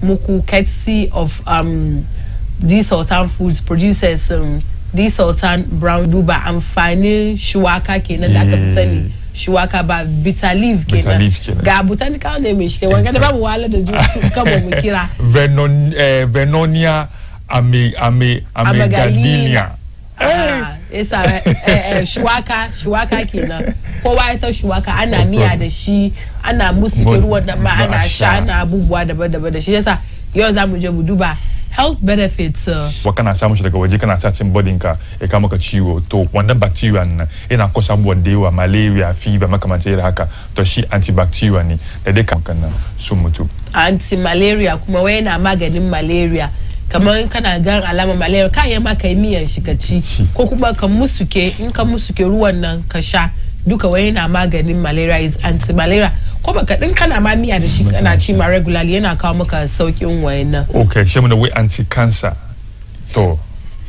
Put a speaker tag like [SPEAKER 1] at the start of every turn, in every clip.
[SPEAKER 1] muku courtesy of the Sultan Foods producers the Sultan Brown Duba amfani shuwaka kenan da aka fi sani shuwaka ba bitter leaf kenan ga botanical name shi wanga da babu wala da jutu kama mu kira
[SPEAKER 2] Vernonia amegalinia
[SPEAKER 1] isa shuwaka kenan kowa ya san shuwaka ana miya da shi ana musuke ruwan da ma ana sha ana abubuwa daban-daban da shi yasa yau za mu je mu duba health benefits
[SPEAKER 2] wa kana samu shi daga waje kana sa cin body ka ya kama ka ciwo to wannan bacteria nan yana kosa abubuwan da yawa malaria fever makamantan haka to shi antibacterial ne da dai kan su mutu
[SPEAKER 1] anti-malaria kuma wai yana maganin malaria kamar kana gan alama malaria kayan ma kai miyan shi ka ci ko kuma ka musuke in ka musuke ruwan nan ka sha duka wai yana maganin malaria is anti-malaria ko baka din kana ma miya da shi kana ci ma regularly yana kawo maka saukin wayannan
[SPEAKER 2] okay shi mun da wai anti-cancer to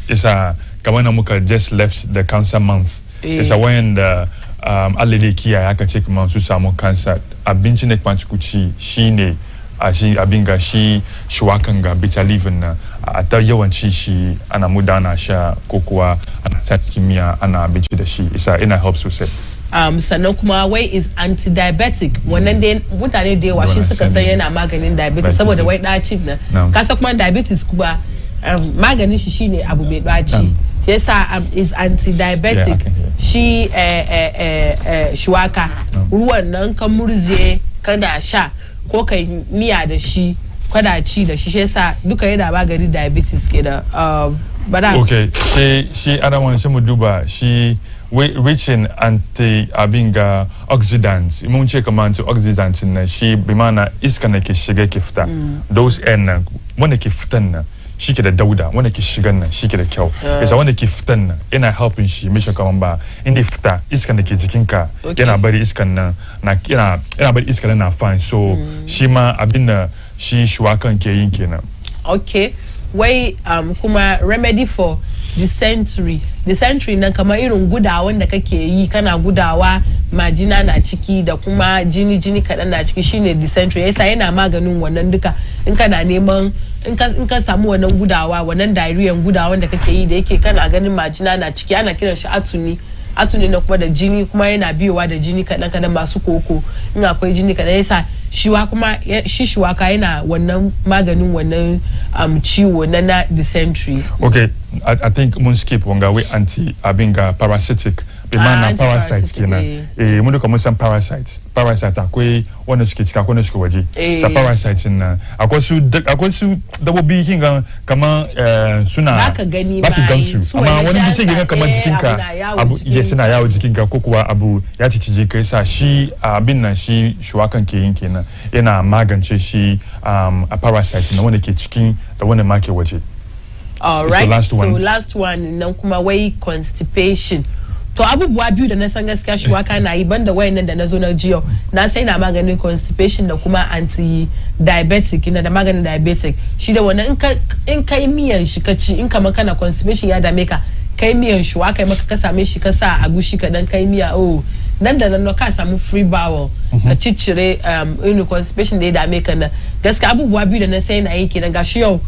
[SPEAKER 2] isa kamar na muka just left the cancer month isa wayan da Allah dai kiyaye aka ce kuma su samu cancer abincin da kwanci kuci shine a shi abin ga shi shuwakan ga bitter leaf na a ta yawanci shi ana mudana sha ko kuwa ana sa kimiyya ana abinci da shi isa ina help sosai
[SPEAKER 1] sannan kuma wai is anti-diabetic wannan dai mutane da yawa shi suka san yana maganin diabetes saboda wai dacin nan kasa kuma diabetes kuma maganin shi shine abu mai daci yasa is anti-diabetic shi shuwaka ruwan nan kan murje kada sha ko kai miya da shi kada ci da shi yasa duka yana maganin diabetes ke da bada
[SPEAKER 2] okay shi ana wani shi mu duba shi rich in anti-abinga oxidants mun ce kamar antioxidants na shi bi mana iska na ke shiga ke fita those n wanda ke fitan na shi ke da dauda wanda ke shigan nan shi ke da kyau yasa wanda ke fitan nan yana helping shi mishi kaman ba inda fita iskan da ke jikinka yana bari iskan nan yana bari iskan nan na fine so shi ma abin da shi shuwakan ke yin kenan
[SPEAKER 1] okay wai kuma remedy for dysentery nan kamar irin gudawan da kake yi kana gudawa majina na ciki da kuma jini kadan na ciki shine dysentery yasa yana maganin wannan duka in kana neman in ka samu wannan gudawa wannan diarrhea gudawan da kake yi da yake kana ganin majina na ciki ana kiran shi atuni na kuma da jini kuma yana biyowa da jini kadan masu koko in akwai jini kadan yasa shuwaka yana wannan maganin wannan ciwo na dysentery
[SPEAKER 2] okay I think mun skip wanga we anti abinga parasitic be mana parasites kenan mun duka mun san parasite akwai wanda suke cika akwai wanda suke waje sa parasites na akwai su dabbobi kinga kaman suna
[SPEAKER 1] baka gani
[SPEAKER 2] gansu amma wani bi sai ga kaman jikinka abu ya suna yawo jikinka ko kuwa abu ya cicije kai sa shi abin nan shi shuwakan ke yin kenan yana magance shi a parasite na wanda ke cikin da wanda ma ke waje.
[SPEAKER 1] All right, last one nan kuma wai constipation to abubuwa biyu da na san gaskiya shuwaka na yi banda wayannan da na zo na jiyo na sai na maganin constipation da kuma anti-diabetic ina da maganin diabetic shi da wannan in kai miyan shi ka ci in kamar kana constipation ya dame ka kai miyan shuwaka kai maka ka same shi ka sa agushi ka dan kai miya nan da nan ka samu free bowel ka ciccire constipation da ya dame ka na gaskiya abubuwa biyu da na sai na yi kenan gashi yau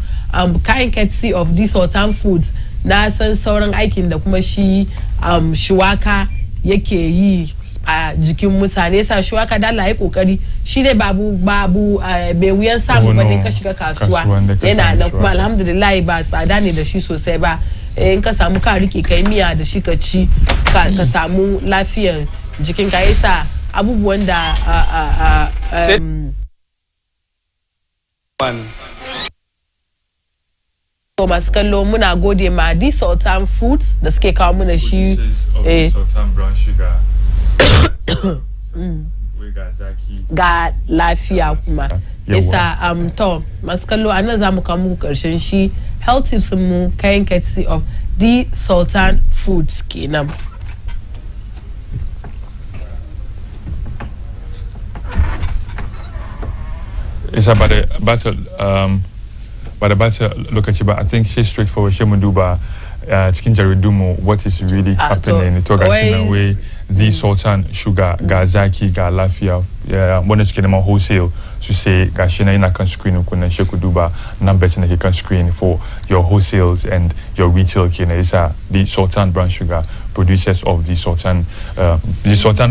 [SPEAKER 1] kayan courtesy of the Sultan Foods na san sauran aikin da kuma shi shuwaka yake yi a jikin mutane sa shuwaka da Allah ya kokari shi dai babu bai wuyan samu bane ka shiga kasuwa yana nan kuma alhamdulillah ba tsada ne da shi sosai ba in ka samu ka rike kai miya da shi ka ci ka samu lafiyar jikin ka yasa abubuwan da masu kallo muna gode ma di Sultan Foods da suke kawo muna shi
[SPEAKER 2] Sultan Brown Sugar
[SPEAKER 1] ga lafiya kuma yasa to masu kallo anan zamu kawo muku karshen shi health tips mu kayan courtesy of di Sultan Foods kenan.
[SPEAKER 2] It's about the battle lokaci ba I think she's straightforward shi mun duba cikin jaridumu what is really happening to ga shi nan wai the Sultan Sugar ga Zaki ga Lafiya wanda suke neman wholesale su say ga shi nan ina kan screen ku nan sheku duba numbers na ke kan screen for your wholesales and your retail kenan isa the Sultan Brown Sugar producers of the Sultan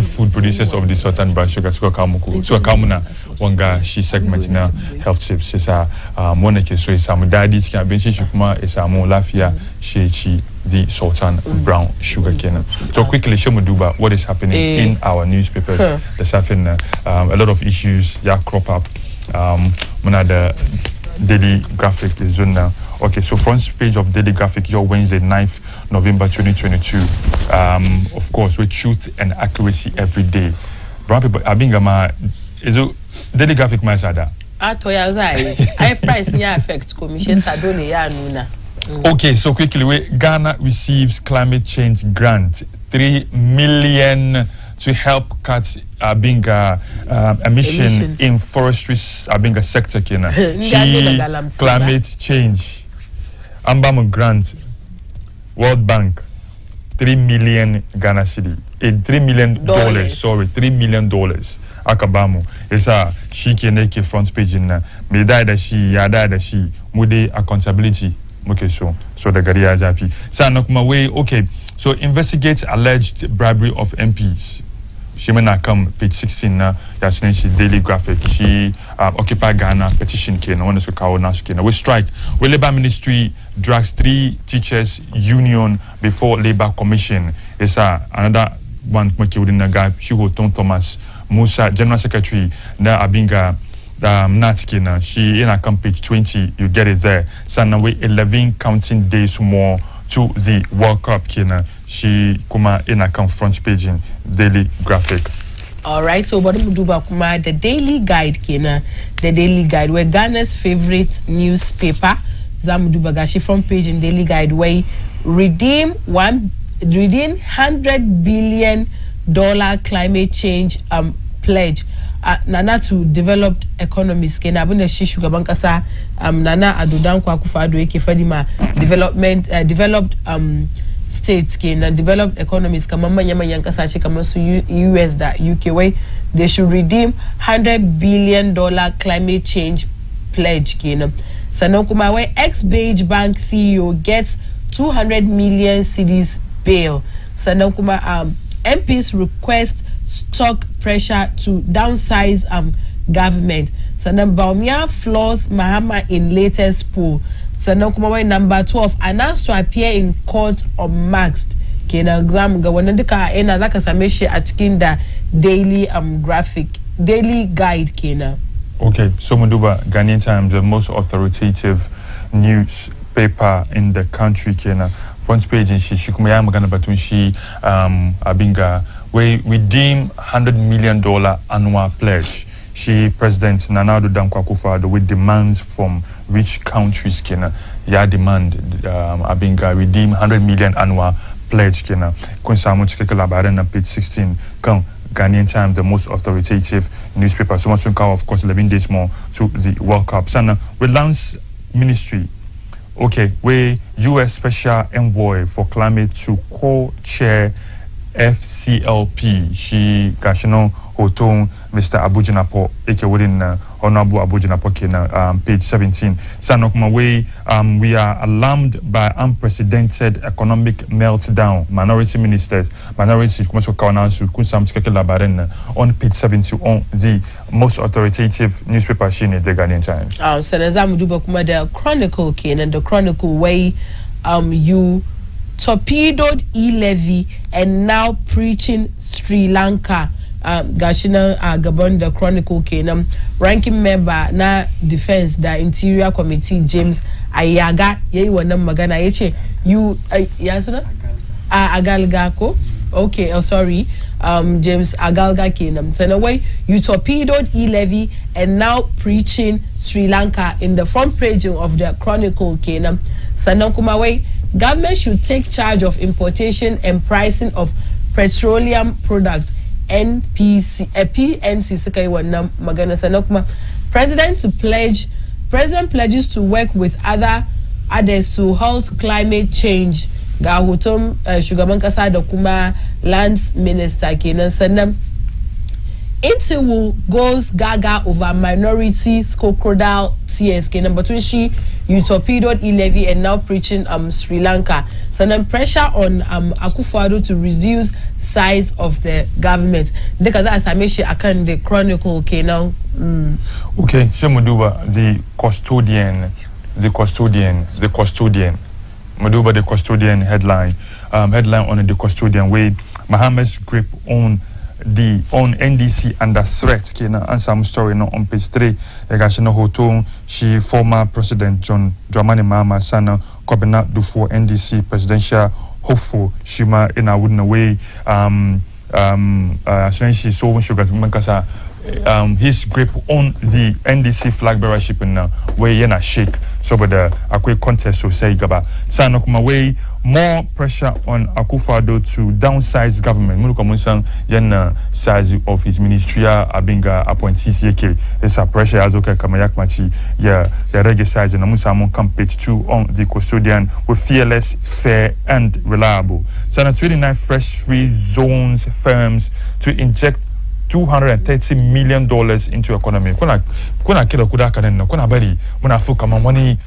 [SPEAKER 2] food producers of the Sultan Brown Sugar suka kawo na wanga shi segment na health tips isa wanda ke so ya samu dadi cikin abinci shi kuma ya samu lafiya shi ci the Sultan Brown Sugar kenan. So quickly show me duba what is happening in our newspapers this afternoon. A lot of issues crop up. Muna the Daily Graphic is on now. Okay, so front page of Daily Graphic, your Wednesday, 9th November 2022. Of course, with truth and accuracy every day. Brown people, Abingama, is it Daily Graphic my sada?
[SPEAKER 1] I price ya affect commission sadone ya nuna.
[SPEAKER 2] Okay, so quickly, Ghana receives climate change grant, 3 million to help cut emission in forestry sector kena. Climate change. Ambam grant, World Bank, 3 million Ghana cedi. $3 million, sorry, $3 million. Akabamu. Esa she keneke front page na. Me da shi, ya da shi. Mude accountability. Okay, so the Garia Zafi. Sanokuma way, okay. So investigate alleged bribery of MPs. She may not come page 16 na yasne she Daily Graphic. She Occupy Ghana petition kena one is kawo na kena. We strike. We Labour Ministry drags 3 teachers union before Labour Commission. Yes, another one within the guy Shugo Tom Thomas Musa General Secretary na Abinga Natskina, she in a page 20, you get it there. Sanaway 11 counting days more to the World Cup kina. She kuma in a front page in Daily Graphic.
[SPEAKER 1] Alright, so what do kuma the Daily Guide kina, the Daily Guide where Ghana's favorite newspaper, Zamudubagashi front page in Daily Guide where redeem $100 billion climate change pledge. Nana to developed economies kena abune shi shugaban kasa Nana Adodan Kwakufa-Addo yake fadima developed states kena developed economies kama manyan kasashe kama su US da UK way they should redeem $100 billion climate change pledge kena. Sannan kuma where ex-Beige Bank CEO gets 200 million cedis bail. Sannan kuma MPs request stock pressure to downsize government. Sannan Baumia floors Mahama in latest poll. Sannan kuma number 12 announced to appear in court unmasked. Kena exam ga wannan duka ina zaka same shi a cikin da Daily Graphic, Daily Guide kena.
[SPEAKER 2] Okay, so Muduba, Ghanaian Times, the most authoritative newspaper in the country kena. Front page in she kumaya magana batun shi Abinga we redeem $100 million annual pledge. She President Nana Addo Kwakufa-Addo with demands from which countries kena ya demand Abinga redeem $100 million annual pledge kena. Kun samu cikeke labaran na page 16 kan Ghanaian Times, the most authoritative newspaper. So much to come, of course, 11 days more to the World Cup. Sana we launch ministry. Okay, we US Special Envoy for Climate to co-chair FCLP. She Gashino Hoton Mr. Abujinapo Eke within Honorable Abujinapo Kena page 17. Sanokuma way we are alarmed by unprecedented economic meltdown. Minority ministers, minorities on page 70 on the most authoritative newspaper in the Ghanaian Times.
[SPEAKER 1] The Chronicle Kena, the Chronicle way you torpedoed e-levy and now preaching Sri Lanka. Gashina Gabon, the Chronicle Kenam, ranking member na defense the Interior Committee James Ayaga ye wana magana yeche you yasuna Agalga ko okay sorry James Agalga Kenam. So in a way you torpedoed e-levy and now preaching Sri Lanka in the front page of the Chronicle Kenam. Sanakuma way government should take charge of importation and pricing of petroleum products. PNC Sakai wana magana sanokuma. President pledges to work with others to halt climate change ga hoton shugaban kasa da kuma lands minister kenan sannan Intiwu goes gaga over minorities crocodile tears kenan batun shi you torpedoed e-levy and now preaching Sri Lanka sannan pressure on Akufo-Addo to reduce size of the government duka za a same shi akan the Chronicle kenan.
[SPEAKER 2] Okay, so Muduba the custodian Muduba the custodian headline on the custodian way Mohammed's grip on NDC under threat kena and some story no on page 3 egashino hoto she former president John Dramani Mahama sana Kobina Dufo NDC presidential hopeful shima in a wooden way she so sugar mankasa his grip on the NDC flag bearership na way yana shake so but the akwe contest so say gaba sana kuma way more pressure on Akufo-Addo to downsize government mulu komunsan yana size of his ministerial abinga appointees yake there's a pressure as okay kama yakmachi yeah the rege size na musa come page 2 on the custodian with fearless fair and reliable sana 29 fresh free zones firms to inject $230 million into economy. Kuna kila kuda kanena. Kuna bari muna fuka mamoni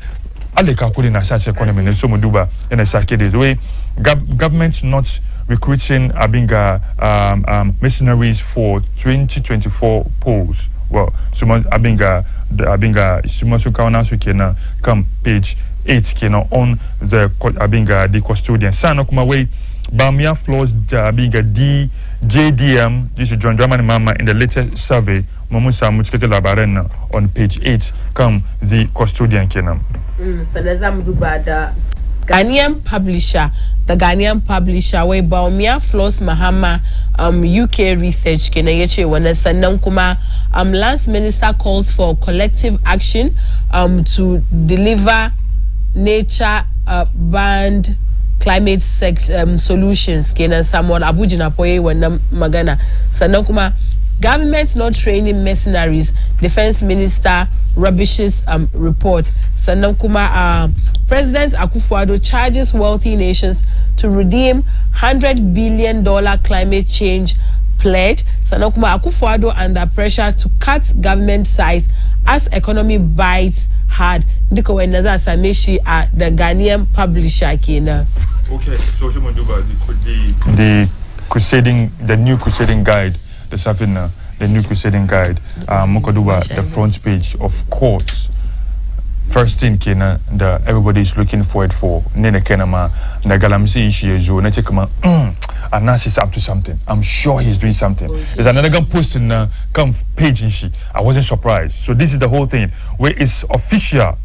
[SPEAKER 2] aleka kuli na such economy. Ne so muduba ene sakede. The way government not recruiting abinga missionaries for 2024 polls. Well, suma abinga suma sukaona sukena come page 8 kena on the abinga the custodian. Sana kuma way Bamia floors abinga JDM, this is John Dramani Mahama in the latest survey, Mamusa Muchikete Labarena on page 8, come the custodian kenam.
[SPEAKER 1] So there's the Ghanaian publisher, where Bamia floors Mahama UK research kenayeche wana sannan kuma Lance Minister calls for collective action to deliver nature banned climate solutions kenan Samuel Abujina Poye wannan magana sannan kuma government not training mercenaries defense minister rubbishes report sannan kuma President Akufo-Addo charges wealthy nations to redeem $100 billion climate change pledge sannan kuma Akufo-Addo under pressure to cut government size as economy bites hard ndiko when za same shi the Ghanaian publisher kenan.
[SPEAKER 2] Okay, so the new crusading guide, the Safina, the new crusading guide, Mukaduba, the front page, of course. First thing Kena, everybody is looking forward for Nene Kenama, Nagalamsi Ishiejo, Nechekama, Anas is up to something. I'm sure he's doing something. There's another gun post in come page Ishi. I wasn't surprised. So this is the whole thing where it's official.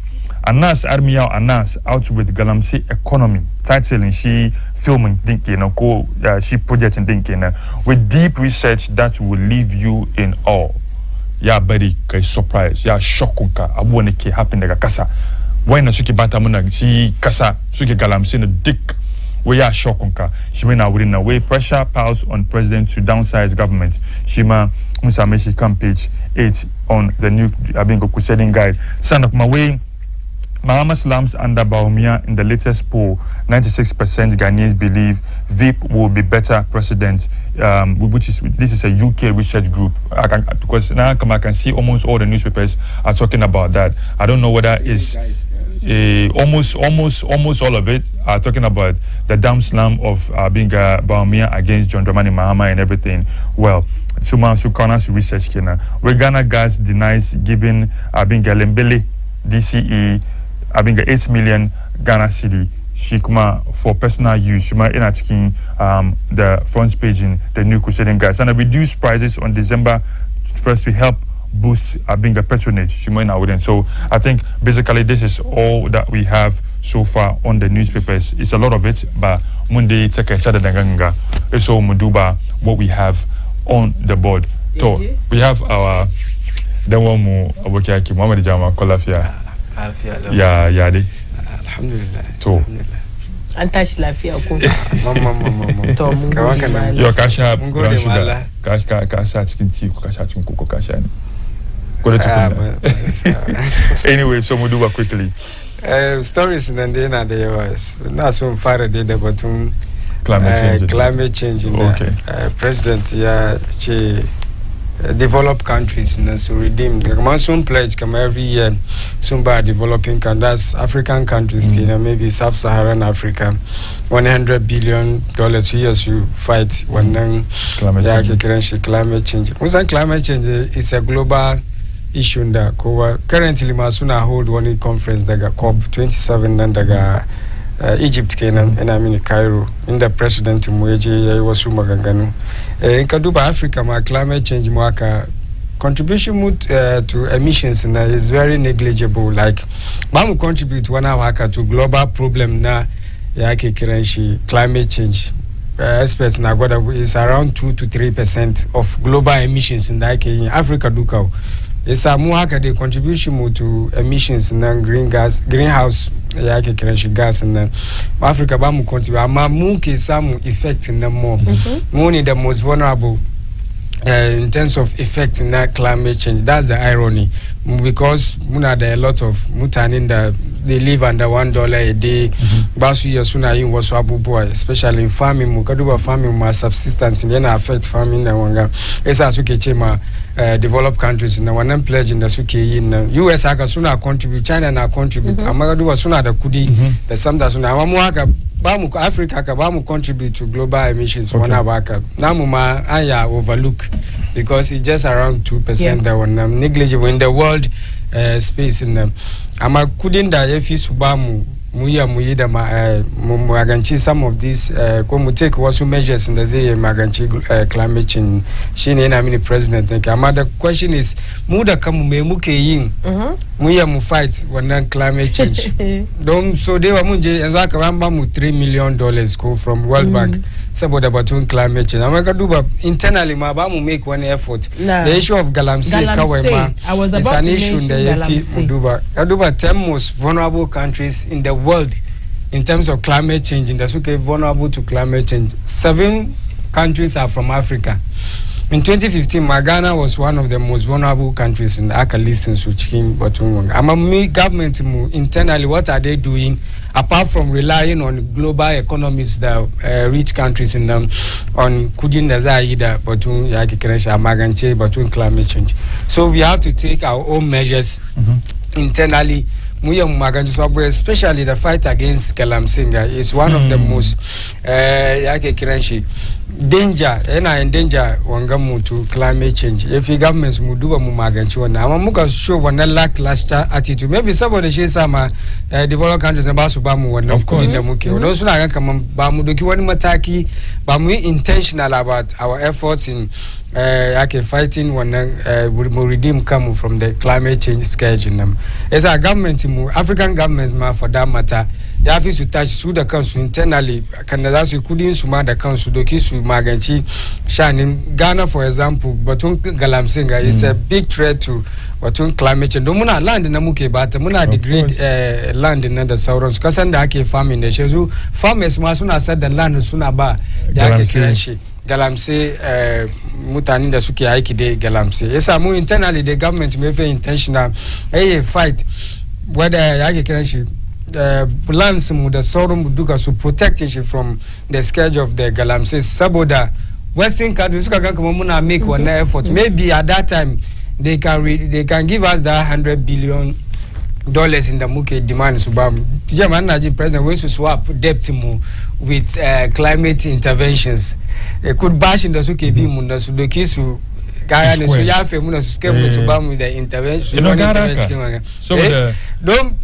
[SPEAKER 2] Anas Armiao Anas out with Galamsey economy. Titling she filming thinking she projecting thinking with deep research that will leave you in awe. Ya bari kai surprise ya shokunka abuone ke happen daga kasa. Why na suki bata muna si kasa suki Galamsey no dick. We are shokunka. Shima within a way pressure piles on president to downsize government. Shima Musa Meshi come page 8 on the new Abingo crusading guide. Son of my way Mahama slams under Bawumia in the latest poll. 96% Ghanaians believe VIP will be better president. This is a UK research group. Because now I can see almost all the newspapers are talking about that. I don't know whether it's almost all of it are talking about the damn slam of Bawumia against John Dramani Mahama and everything. Well, Suma Sukana's research kena. Where Ghana Gas denies giving Lembele DCE 8 million Ghana cedi Shikma for personal use. Shima in asking the front page in the new crusading guys and reduced prices on December 1st to help boost patronage. Shima in our so I think basically this is all that we have so far on the newspapers. It's a lot of it, but Monday take a Saturday it's all Muduba what we have on the board. So we have our the one more Abokiaki Muhammad Jama Kolafia. Ya de.
[SPEAKER 3] Alhamdulillah.
[SPEAKER 2] To.
[SPEAKER 1] Antashi lafiya ko.
[SPEAKER 3] To mun gode.
[SPEAKER 2] Yo kasha brown sugar. Kasha cikin tea ko kasha cikin koko kasha ne. Anyway, so Muduba quickly.
[SPEAKER 3] Stories in the US. That's when far the batun climate change in the president developed countries and so redeem the monsoon pledge come every year soon by developing countries, African countries, maybe sub-Saharan Africa, $100 billion years you fight when climate change. Climate change is a global issue that currently Masuna hold one conference daga COP27 and daga Egypt Canaan and I mean Cairo in the president Mweje wasu maganganu in kaduba Africa ma climate change mwaka contribution to emissions is very negligible, like bamu contribute one hour to global problem na yake kiranshi climate change. Experts na gwada is around 2 to 3% of global emissions in the Africa duka. It's a muhaka the contribution to emissions and greenhouse gas and Africa bamu contribute ama muke some effect in the more money the most vulnerable in terms of effect in that climate change. That's the irony, because muna there a lot of mutanin that they live under $1 a day. Basu yasuna in was boy, especially in farming. Mukaduba farming ma subsistence in affect farming na wanga. Esa suke chema developed countries in the one pledge in the suke in US aka suna contribute, China na contribute. Amagaduba suna da kudi the samda suna amamuaka bamu Africa ka bamu contribute to global emissions wana baka. Namu ma aya overlook because it's just around 2% that one negligible in the world space in them. Ama kudinda efi subamu muida maganchi some of these ko take wasu measures in the zay maganchi climate change shine na mini president think. Ama the question is muda kamu muke yin mu fight wannan climate change don so they wa munje yanzu aka bamba mu $3 million go from World Bank saboda batun climate change. Ama ka duba internally ma ba mu make one effort. The issue of galamsey kawai ma is an issue in the duba 10 most vulnerable countries in the world in terms of climate change in the suke vulnerable to climate change. 7 countries are from Africa. In 2015, Ghana was one of the most vulnerable countries in the ACA list in Suchikim Batung. Among government internally, what are they doing apart from relying on global economies, the rich countries in them, on Kujin Dazaida, Batung, Yaki Keresha, Maganche, Batung climate change? So we have to take our own measures internally. Especially the fight against galamsey is one of the most danger and danger wangamu to climate change. If the governments muduba mumaganchi wana ama muka show wana lackluster attitude, maybe somebody she sama developed countries na basu bamu wana of course muke wana suna anga kama bamu doki wani mataki bamu intentional about our efforts in fighting wana redeem come from the climate change scourge in them. As a government African government ma for that matter you have to touch through the council internally. Canada we couldn't suma the council doki su maganchi shani Ghana for example batun galamsey is a big threat to batun climate change. Muna land na muke bata muna degrade land in the southern kasanda ake farming the shezu farmers ma suna said the land suna ba yake kiranshi galamsey mutani da suke aiki de galamsey. Yesa mu internally the government may be intentional fight whether yake kiranshi plans mu da sauran duka su protecting she from the scourge of the galamsey saboda western countries suka kan kuma muna make one effort. Maybe at that time they can give us that $100 billion in the muke demand subam tijama naji president we to swap debt mu with climate interventions. Could bash in the suke bi mu da su doki su kaya ne su yafe mu na su scale mu subam with the intervention so don't.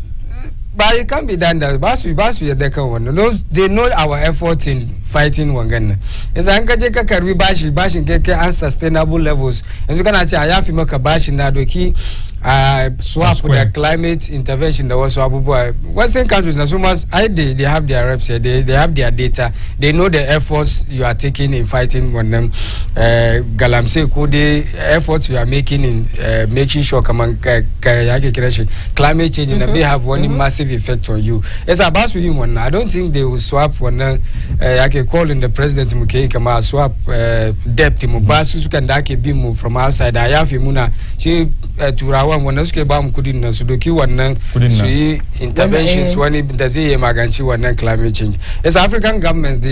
[SPEAKER 3] But it can be done that basu they know our efforts in fighting wangana. As ankaje ka karbi bashi keke unsustainable levels. And you can say ayafi maka bashi na doki swap with the climate intervention that was Western countries na so much they have their reps here, they have their data, they know the efforts you are taking in fighting when them galamsey the efforts you are making in making sure climate change and they have one massive effect on you. It's about you one. I don't think they will swap one I can call in the president Mukei kama swap debt mu basu suka ndake bimu from outside ayafi muna she turawan wannan suke ba mu kudin nan su doki wannan su yi interventions wani da zai yi maganci wannan climate change. As African governments,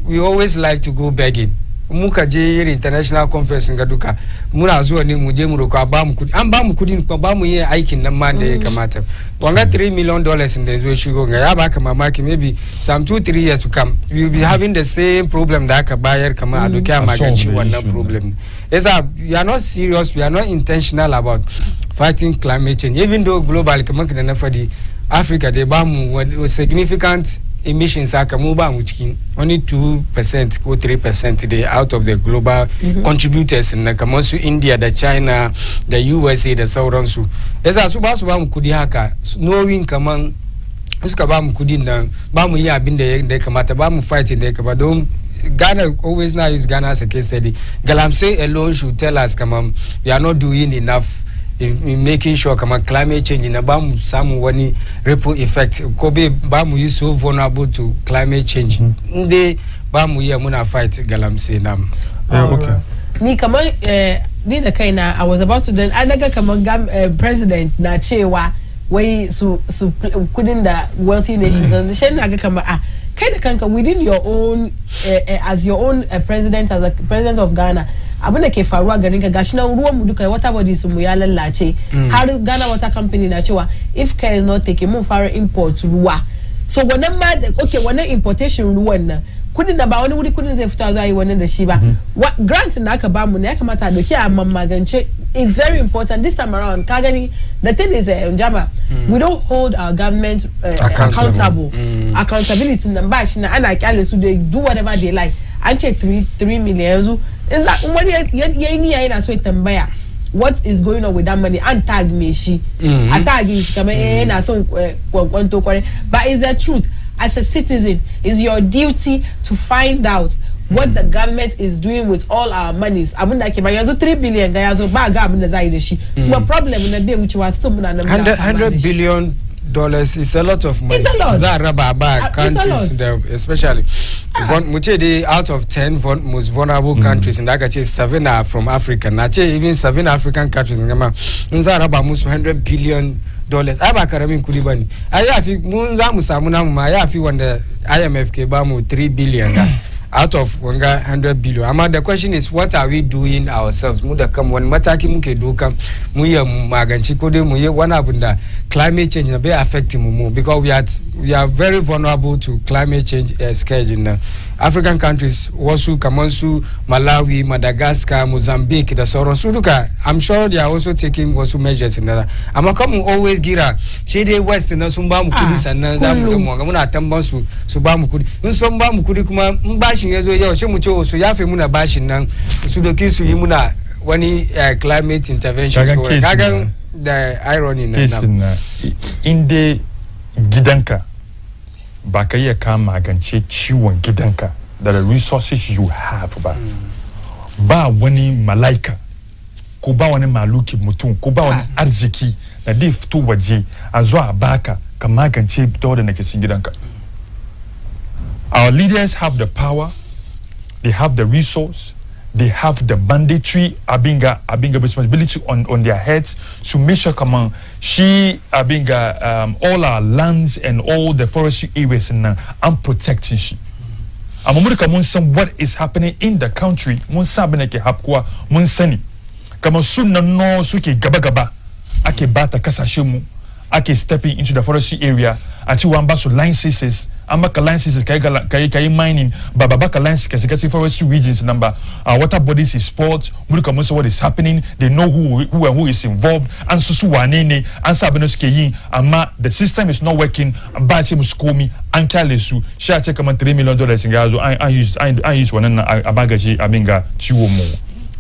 [SPEAKER 3] we always like to go begging. Muka je yin international conference ga duka muna zuwa ne mu je mu roka ba mu kudi an ba mu kudin ba mu yin aikin nan ma da ya kamata. Wanga $3 million in da zai shigo ga ya baka mamaki maybe some 2-3 years to come we will be having the same problem da aka bayar kamar a doki a maganci wannan problem. Yes, we are not serious, we are not intentional about fighting climate change, even though global kamar da na fadi Africa they ba mu significant emissions only 2% or 3% they out of the global contributors in the India, the China, the USA, the sauransu. Esa su ba mu kudi haka knowing kaman suka ba mu kudi nan ba mu yi abin da ya kamata ba mu fight da ya kamata don Ghana always now use Ghana as a case study. Galamsey alone should tell us kaman we are not doing enough in making sure climate change in bamu samu wani ripple effect kobe bamu is so vulnerable to climate change nde bamu yi muna fight Galamsey nam.
[SPEAKER 1] Okay. Ni kaman ni da kaina I was about to then anaga kaman president na cewa wai su kudin da wealthy nations and shen naga kaman kai da kanka within your own as your own president, as a president of Ghana abin da ke faruwa garin ka gashi nan ruwan mu duka water bodies mu ya lallace har Ghana Water Company na cewa if care is not taken mun fara import ruwa so wannan ma okay wannan importation ruwan nan kudin da ba wani wuri kudin zai fita zuwa yi wannan da shi ba grants da aka ba mu ne ya kamata doki a magance is very important this time around ka gani the thing is Njama we don't hold our government accountable accountability nan ba shi na ana kyale su they do whatever they like an ce 3 million yanzu in that wani yayi niyya yana so ya tambaya what is going on with that money and tag me shi a tag shi kamar yana son kwankwanto kware but is the truth as a citizen is your duty to find out what the government is doing with all our monies abunda ke ba yanzu 3 billion ga yazo ba ga abunda zai da shi kuma problem na bai wucewa still muna nan
[SPEAKER 3] $100 billion is a lot of money.
[SPEAKER 1] It's a lot.
[SPEAKER 3] Zaraba countries, especially out of 10 most vulnerable countries, and like I say, 7 are from Africa. And even 7 African countries, Zaraba $100 billion. Aba karabin kudi bani. Aya fi mun za mu samu namu ma ya fi wanda IMF ke ba mu 3 billion. Out of 100 billion. Ama the question is, what are we doing ourselves? Muda kam one mataki muke doka muya maganchi kode muye wana bunda climate change na be affecting mu because we are very vulnerable to climate change scourge in African countries. Wasu Kamansu, Malawi, Madagascar, Mozambique, the Soros. Suduka, I'm sure they are also taking wasu measures in that. Ama come always gira. Shede West na sumba mukudi sana zamu muna tamba suba mukudi. Nsomba mukudi kuma mbashi ngezo yao shemucho so yafe muna bashi nan sudoki su yi muna wani climate interventions kagan the irony na
[SPEAKER 2] inde gidanka ba ka iya ka magance ciwon gidanka da the resources you have ba wani malaika ko ba wani maluki mutum ko ba wani arziki da dai fito waje a zuwa baka ka magance da nake cikin gidanka. Our leaders have the power, they have the resource, they have the mandatory abinga responsibility on their heads to make sure all our lands and all the forestry areas and protecting she. Amamurika mun what is happening in the country mun sabene ke hapkwa mun sani kama sunna no suke gaba ake bata kasashe mu ake stepping into the forestry area until one baso licenses amaka licenses kai mining babaka licenses kasi forestry regions number water bodies is sports mulika mun what is happening they know who is involved and susu wanene and sabene suke yin amma the system is not working ba ce muskomi an kyale su sha ce kaman $3 million ngazo I use one abagaji abinga ciwo mu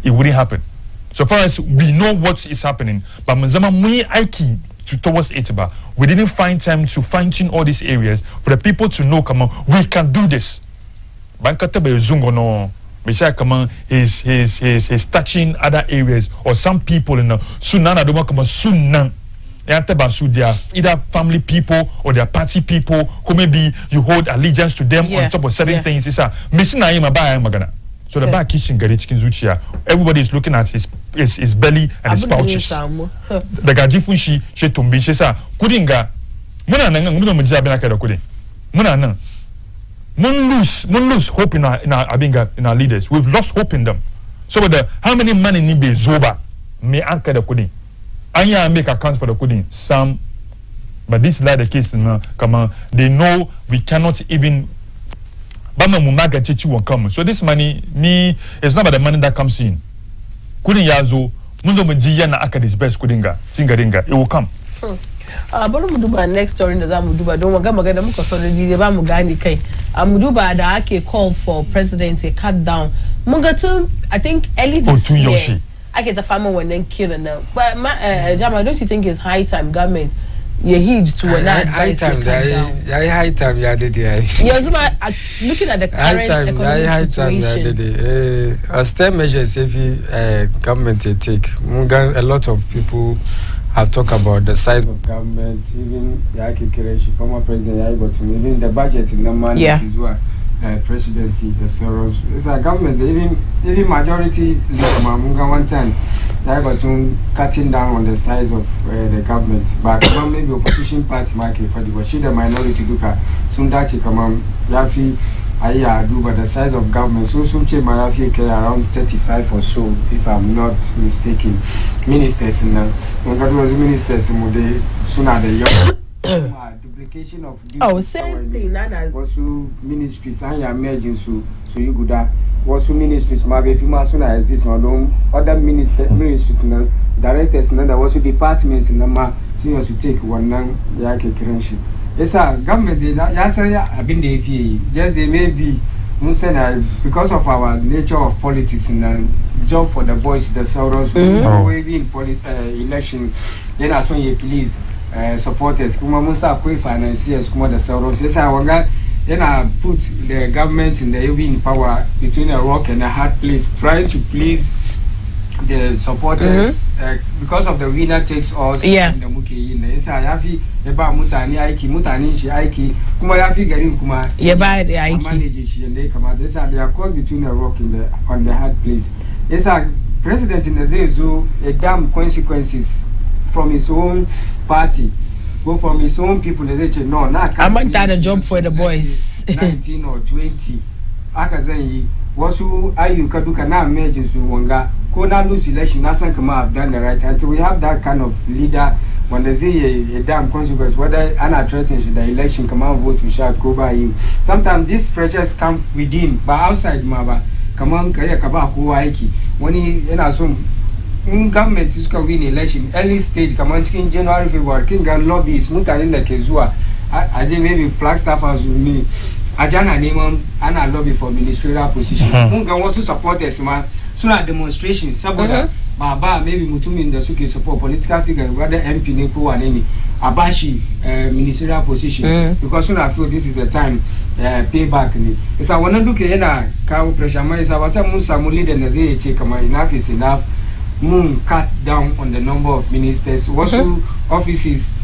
[SPEAKER 2] it wouldn't happen so far as we know what is happening but mzama mu aiki towards it, but we didn't find time to fine-tune all these areas for the people to know, come on, we can do this. Bankatabe Zungono, Misha, come on, he's touching other areas or some people in the Sunana, don't come on, Sunan. They are either family people or they are party people who maybe you hold allegiance to them on top of certain things. It's a missing Magana. So the back kitchen gari cikin zuciya. Everybody is looking at his belly and his pouches. Daga jifun shi tumbi shi sa kudin ga muna nan mun ji abin aka da kudin. Muna nan mun lose hope in our leaders. We've lost hope in them. So how many money ni be zoba me anka da kudin. Anya make accounts for the kudin. Some, but this is like the case now. Come on, they know we cannot even. So this money, it's not about the money that comes in. Kudin yazo, mundo mjiya na aka disperse kudinga, tingaringa, it will come.
[SPEAKER 1] Bari mu duba next story da zamu duba don magana muka so da jide ba mu gani kai. Mu duba da ake call for president to cut down. Mun ga tun I think early this year. Ake ta fama wannan kiran nan. But Jama, don't you think it's high time government you heed to when
[SPEAKER 3] high time high time ya did
[SPEAKER 1] looking at the current economic situation
[SPEAKER 3] austere measures if government take a lot of people have talked about the size of government, even the former president even the budget in the money is what presidency the sorrows it's a government even majority one time cutting down on the size of the government, but maybe opposition party market for the minority duka sundachi come yafi aya do but the size of government so some yafi around 35 or so if I'm not mistaken ministers in ministers mude suna the young duplication of duties
[SPEAKER 1] same thing nana
[SPEAKER 3] also ministries and emergency so you good that also ministries maybe if you sooner exist no other ministries no directors no there also departments in the so you to take one nan yake kiranshi yasa government ya say abin da yafi just they may be because of our nature of politics and job for the boys the sorrows we in election then as when you please supporters kuma musa koi financiers kuma the sorrows yasa wanga then I put the government in the in power between a rock and a hard place, trying to please the supporters because of the winner takes all. In the muki in the yafi eba mutani mutani shi aiki kuma yafi garin kuma manage shi and they come out. They are caught between a rock on the hard place. Yes, president in the Zezu a damn consequences from his own party. Go from his own people, they say no,
[SPEAKER 1] I might done a job for the boys.
[SPEAKER 3] 19 or 20. Akazenyi, wasu ayu kaduka na emergency wanga. Ko na lose election, nasan kama have done the right. Until we have that kind of leader, when they say a damn consequence, whether Anna threatens the election, come on vote, we shall go by him. Sometimes these pressures come within, but outside Maba, come on, kaya kaba kuwa aiki. When he some government is going to win election early stage come on in January February king and lobbies mutani na kezua aje maybe Flagstaff as with me ajana name ana lobby for ministerial position munga want to support us man sooner demonstration saboda baba maybe mutumi in the suke support political figure whether MP ne ko waneni abashi ministerial position because soon I feel this is the time payback ni isa wannan duke yana kawo pressure mai isa wata mun samu leader na zai ce kamar enough is enough moon cut down on the number of ministers. Wasu offices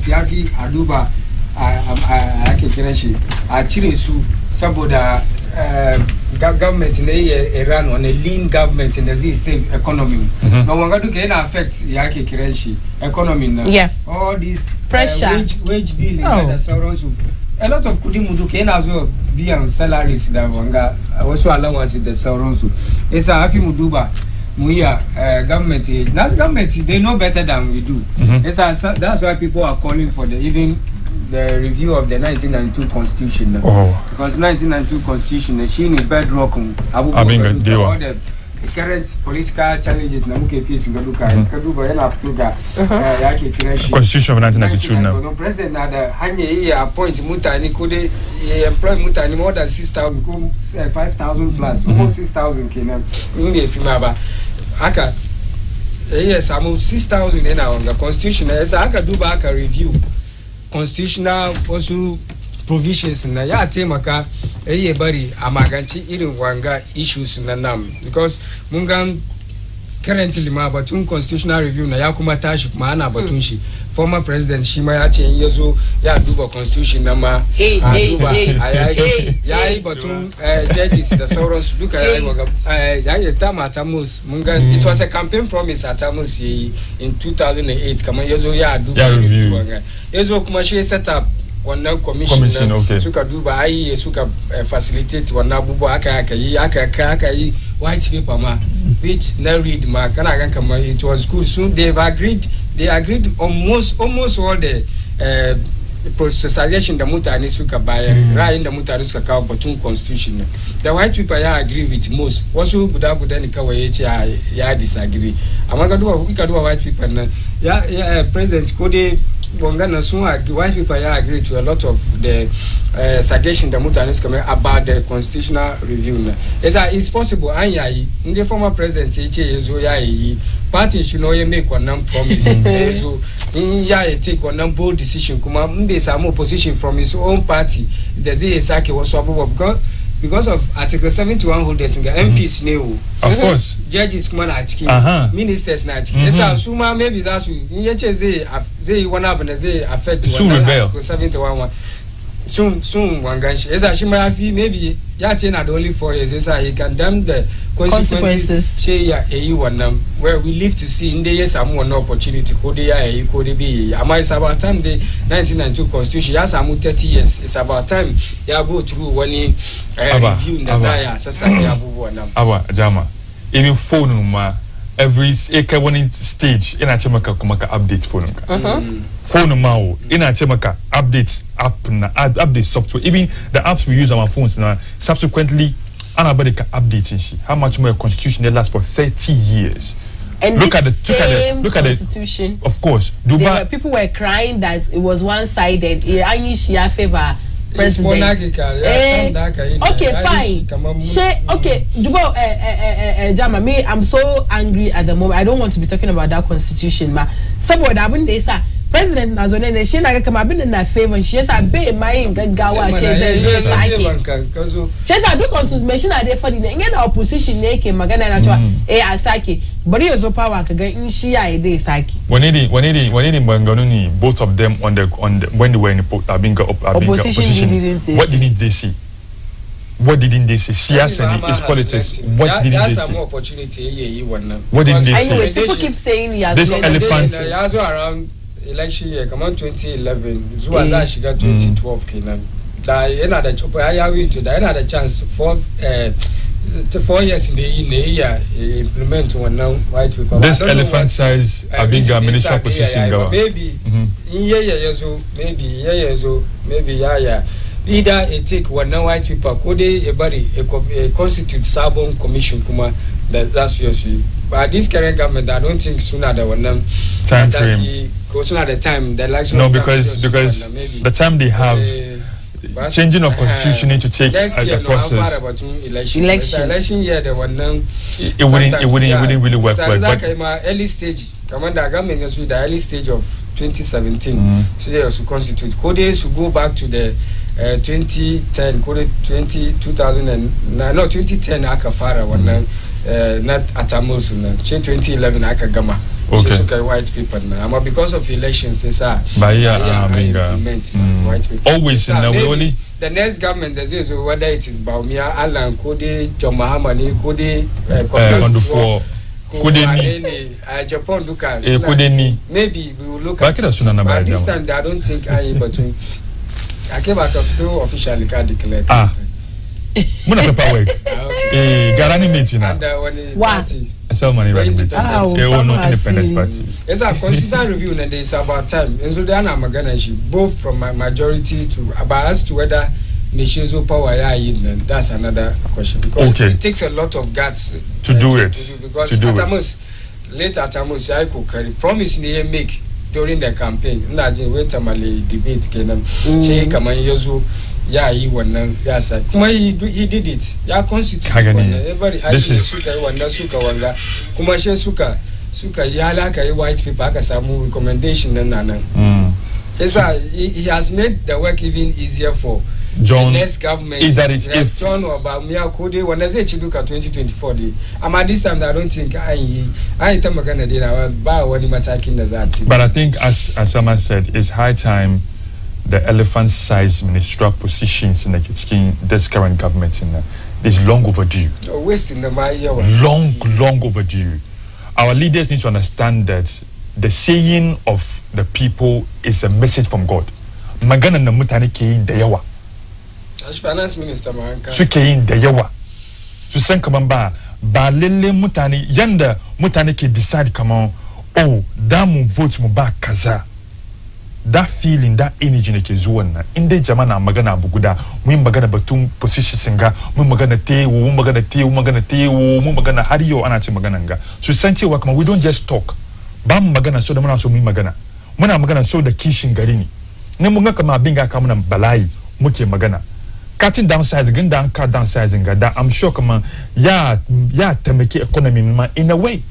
[SPEAKER 3] yafi aduba ake kiran shi a cire su saboda government ne run on a lean government and zai save economy. Na wanga duka yana affect yake kiran shi economy na. All this
[SPEAKER 1] pressure
[SPEAKER 3] wage bill and so a lot of kudimu duka yana zo biyan salaries da wanga wasu allowance da sauransu. Yasa hafi muduba government they know better than we do. That's why people are calling for even the review of the 1992 constitution because 1992 constitution the shine bedrock all the current political challenges na muke facing kaduba yana fituga yake kiran shi
[SPEAKER 2] constitution of 1992 now
[SPEAKER 3] no president na da hanya yi appoint mutani ko dai employ mutani more than 6,000 ko 5,000 plus almost 6,000 kenan inda fima ba haka samu 6,000 yana wanga constitution yasa haka duba haka review constitutional also provisions na ya taimaka bari a maganci irin wanga issues na nam because mun ga currently ma batun constitutional review na ya kuma tashi kuma ana batun shi former president Shima ya ce yazo ya duba constitution na ma duba yayi batun judges da sauransu duka yayi waga yayi ta mata mus mun ga it was a campaign promise at Tamus in 2008 kamar yazo ya duba yazo kuma shi set up wannan commission suka duba ai suka facilitate wannan abubuwa aka yi white paper ma which na read ma kana gan kamar it was good, so they agreed almost all the suggestion da mutane suka bayar ra'ayin da mutane suka kawo batun constitution. The white paper ya agree with most, wasu guda ne kawai yace ya disagree, amma ka duba white paper na ya president ko dai Bongana soon white people agree to a lot of the suggestion the mutane suka about the constitutional review. It's possible anyayi the former president yezo yayi party should know make one promise so in take one bold decision kuma mbe some opposition from his own party there's a sake was because of Article 71 holders in the MPs new.
[SPEAKER 2] Of course.
[SPEAKER 3] Judges come na chiki, ministers na chiki. Esa suma maybe that's nyeche they one up and they affect Article 71. Soon wanganshi. Esa shima yafi maybe ya chena the only 4 years. Esa he condemn the consequences. She ya one where we live to see in the years some one opportunity. Kode ya kode be. Ama it's about time the 1992 constitution. Ya samu 30 years. It's about time ya go through one review ndazaya sasa ya bubu na.
[SPEAKER 2] Aba jama. Even phone ma every one stage ina chemaka kumaka update phone ka. Phone ma ina chemaka updates app na update software. Even the apps we use on our phones now subsequently anabody can update shi. How much more a constitution that lasts for 30 years?
[SPEAKER 1] And look at the constitution.
[SPEAKER 2] Of course,
[SPEAKER 1] people were crying that it was one-sided. Favor president. Okay, fine. Okay, Jama, me, I'm so angry at the moment. I don't want to be talking about that constitution, ma. Somebody they say president Nazone, she na kama been in favor. She has a big mind gawa she has a do consultation there for the opposition neke magana na chwa asaki. But he also power kaga in shia ide saki. When
[SPEAKER 2] Banganuni, both of them on the when they were in opposition, what didn't they see? What didn't they say? Siyasa is politics. What didn't they say? What didn't they say?
[SPEAKER 1] Anyway, people keep saying
[SPEAKER 2] this elephant
[SPEAKER 3] around election year, come on 2011, Zuaza shiga 2012 kenan. Da yana da chopo ya win to da yana da chance 4 years in the year implement one now white paper.
[SPEAKER 2] This elephant size a big minister position go.
[SPEAKER 3] Maybe in yezo, maybe either a take one now white paper could a constitute Sabon commission kuma that's yours. But this current government, I don't think sooner than one
[SPEAKER 2] time frame.
[SPEAKER 3] Sooner the time the election.
[SPEAKER 2] No, because the time they have changing of constitution need to take a process.
[SPEAKER 3] Election year the one
[SPEAKER 2] it wouldn't really work.
[SPEAKER 3] But early stage, Commander government is the early stage of 2017. So they also constitute. Could they go back to the 2010? Could 2009? No, 2010 akafara one. Not Atamos, 2011 Akagama. Okay. White people now. Because of elections, it's white people.
[SPEAKER 2] Always in
[SPEAKER 3] the next government, whether it is Baumia, Alan, Kode, John Mahamani, Kode, Japan, maybe we will look at it. But this time, I don't think I came out of 2 officially declared.
[SPEAKER 2] Muna pepa work. Garani meeting na.
[SPEAKER 3] What?
[SPEAKER 2] Sell money right meeting. No independent party.
[SPEAKER 3] It's a constitutional review and it's about time. And so they are magana both from my majority to about as to whether Nishizo power that's another question. Because it takes a lot of guts
[SPEAKER 2] to do it.
[SPEAKER 3] Because late Atamos I could carry promise they make during the campaign. Ndajin wait tamale debate kenan. Che kama yozu he did it. Ya constitute everybody suka wanda suka wanga kuma she suka ya laka white people aka samu recommendation nan. He has made the work even easier for
[SPEAKER 2] John,
[SPEAKER 3] the next government
[SPEAKER 2] is that if
[SPEAKER 3] John or Bamiakode when I say Chiduka 2024 day. At this time I don't think I am gonna do that.
[SPEAKER 2] But I think as Sama said, it's high time the elephant-sized ministerial positions in this current government is long overdue.
[SPEAKER 3] Wasting the
[SPEAKER 2] long overdue. Our leaders need to understand that the saying of the people is a message from God. Magana na mutane ke yin da yawa.
[SPEAKER 3] As finance minister Maranka.
[SPEAKER 2] Su ke yin da yawa. Su san kaman ba lele mutane yanda mutane ke decide kaman oh da mu vote mu ba kaza. That feeling, that energy ne ke zuwa na inda jama'a na magana abu guda mu magana batun position singa mu magana tewo mu magana har yau ana ce magana nga su san cewa kuma we don't just talk ba mu magana so da muna so mu magana muna magana so da kishin gari ne mun ga kama abin ga ka muna bala'i muke magana cutting downsize ginda an cut downsizing ga da I'm sure kama ya tamake economy ma in a way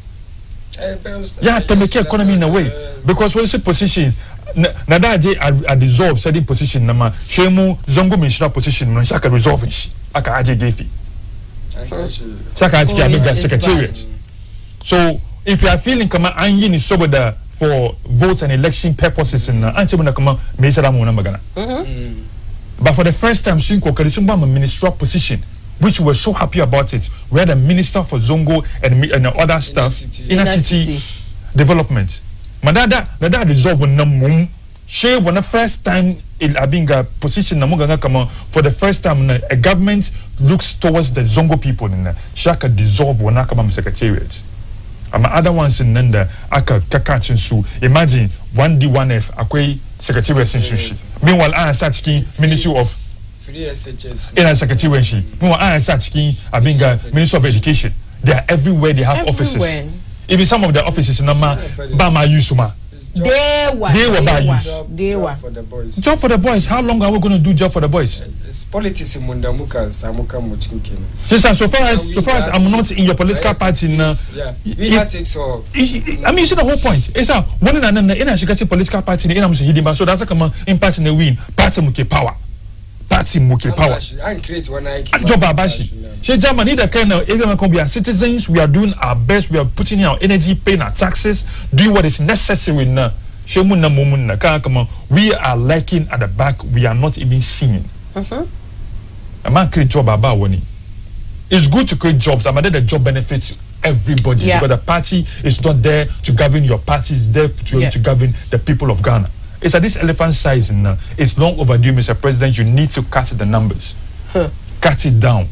[SPEAKER 2] ya tamake economy in a way because when you say positions na daje a dissolve certain position na ma shemu zongo ministerial position no shaka resolve shi aka aje gefe shaka aje ke secretariat. So if you are feeling kama an yi ni saboda for votes and election purposes na an ce mun kama me yasa da mu na magana but for the first time sun kokari sun ba mu ministerial position which we were so happy about it. We had a minister for zongo and other stuff inner city development. Madada resolve na mum she when the first time it abinga position na muganga kama for the first time a government looks towards the zongo people in shaka dissolve wana kama secretariat ama other ones in nanda aka kakachin su imagine 1D1F akwai secretariat sinsushi meanwhile I start speaking ministry of
[SPEAKER 3] free SHS
[SPEAKER 2] in a secretariat shi meanwhile I start speaking abinga ministry of education. They are everywhere, they have offices. Even some of the offices in Nama, Bama Yusuma.
[SPEAKER 1] They were
[SPEAKER 3] for the boys.
[SPEAKER 2] Job for the boys. How long are we going to do job for the boys?
[SPEAKER 3] It's politics in Mundamuka, Samuka Muchinkin.
[SPEAKER 2] So far as I'm not in your political party now.
[SPEAKER 3] Yeah. Takes all.
[SPEAKER 2] I mean, you see the whole point. It's a one in a Shikati political party in Amsterdam. So that's a common impact in the win. Party muke power. Party muke power.
[SPEAKER 3] I create one I
[SPEAKER 2] Job Abashi. She Germany the kind of we are citizens, we are doing our best, we are putting in our energy, paying our taxes, doing what is necessary now. We are lacking at the back, we are not even seen. A man create job about money. It's good to create jobs, but the job benefits everybody because the party is not there to govern your party, it's there to govern the people of Ghana. It's at this elephant size now. It's long overdue, Mr. President. You need to cut the numbers. Cut it down.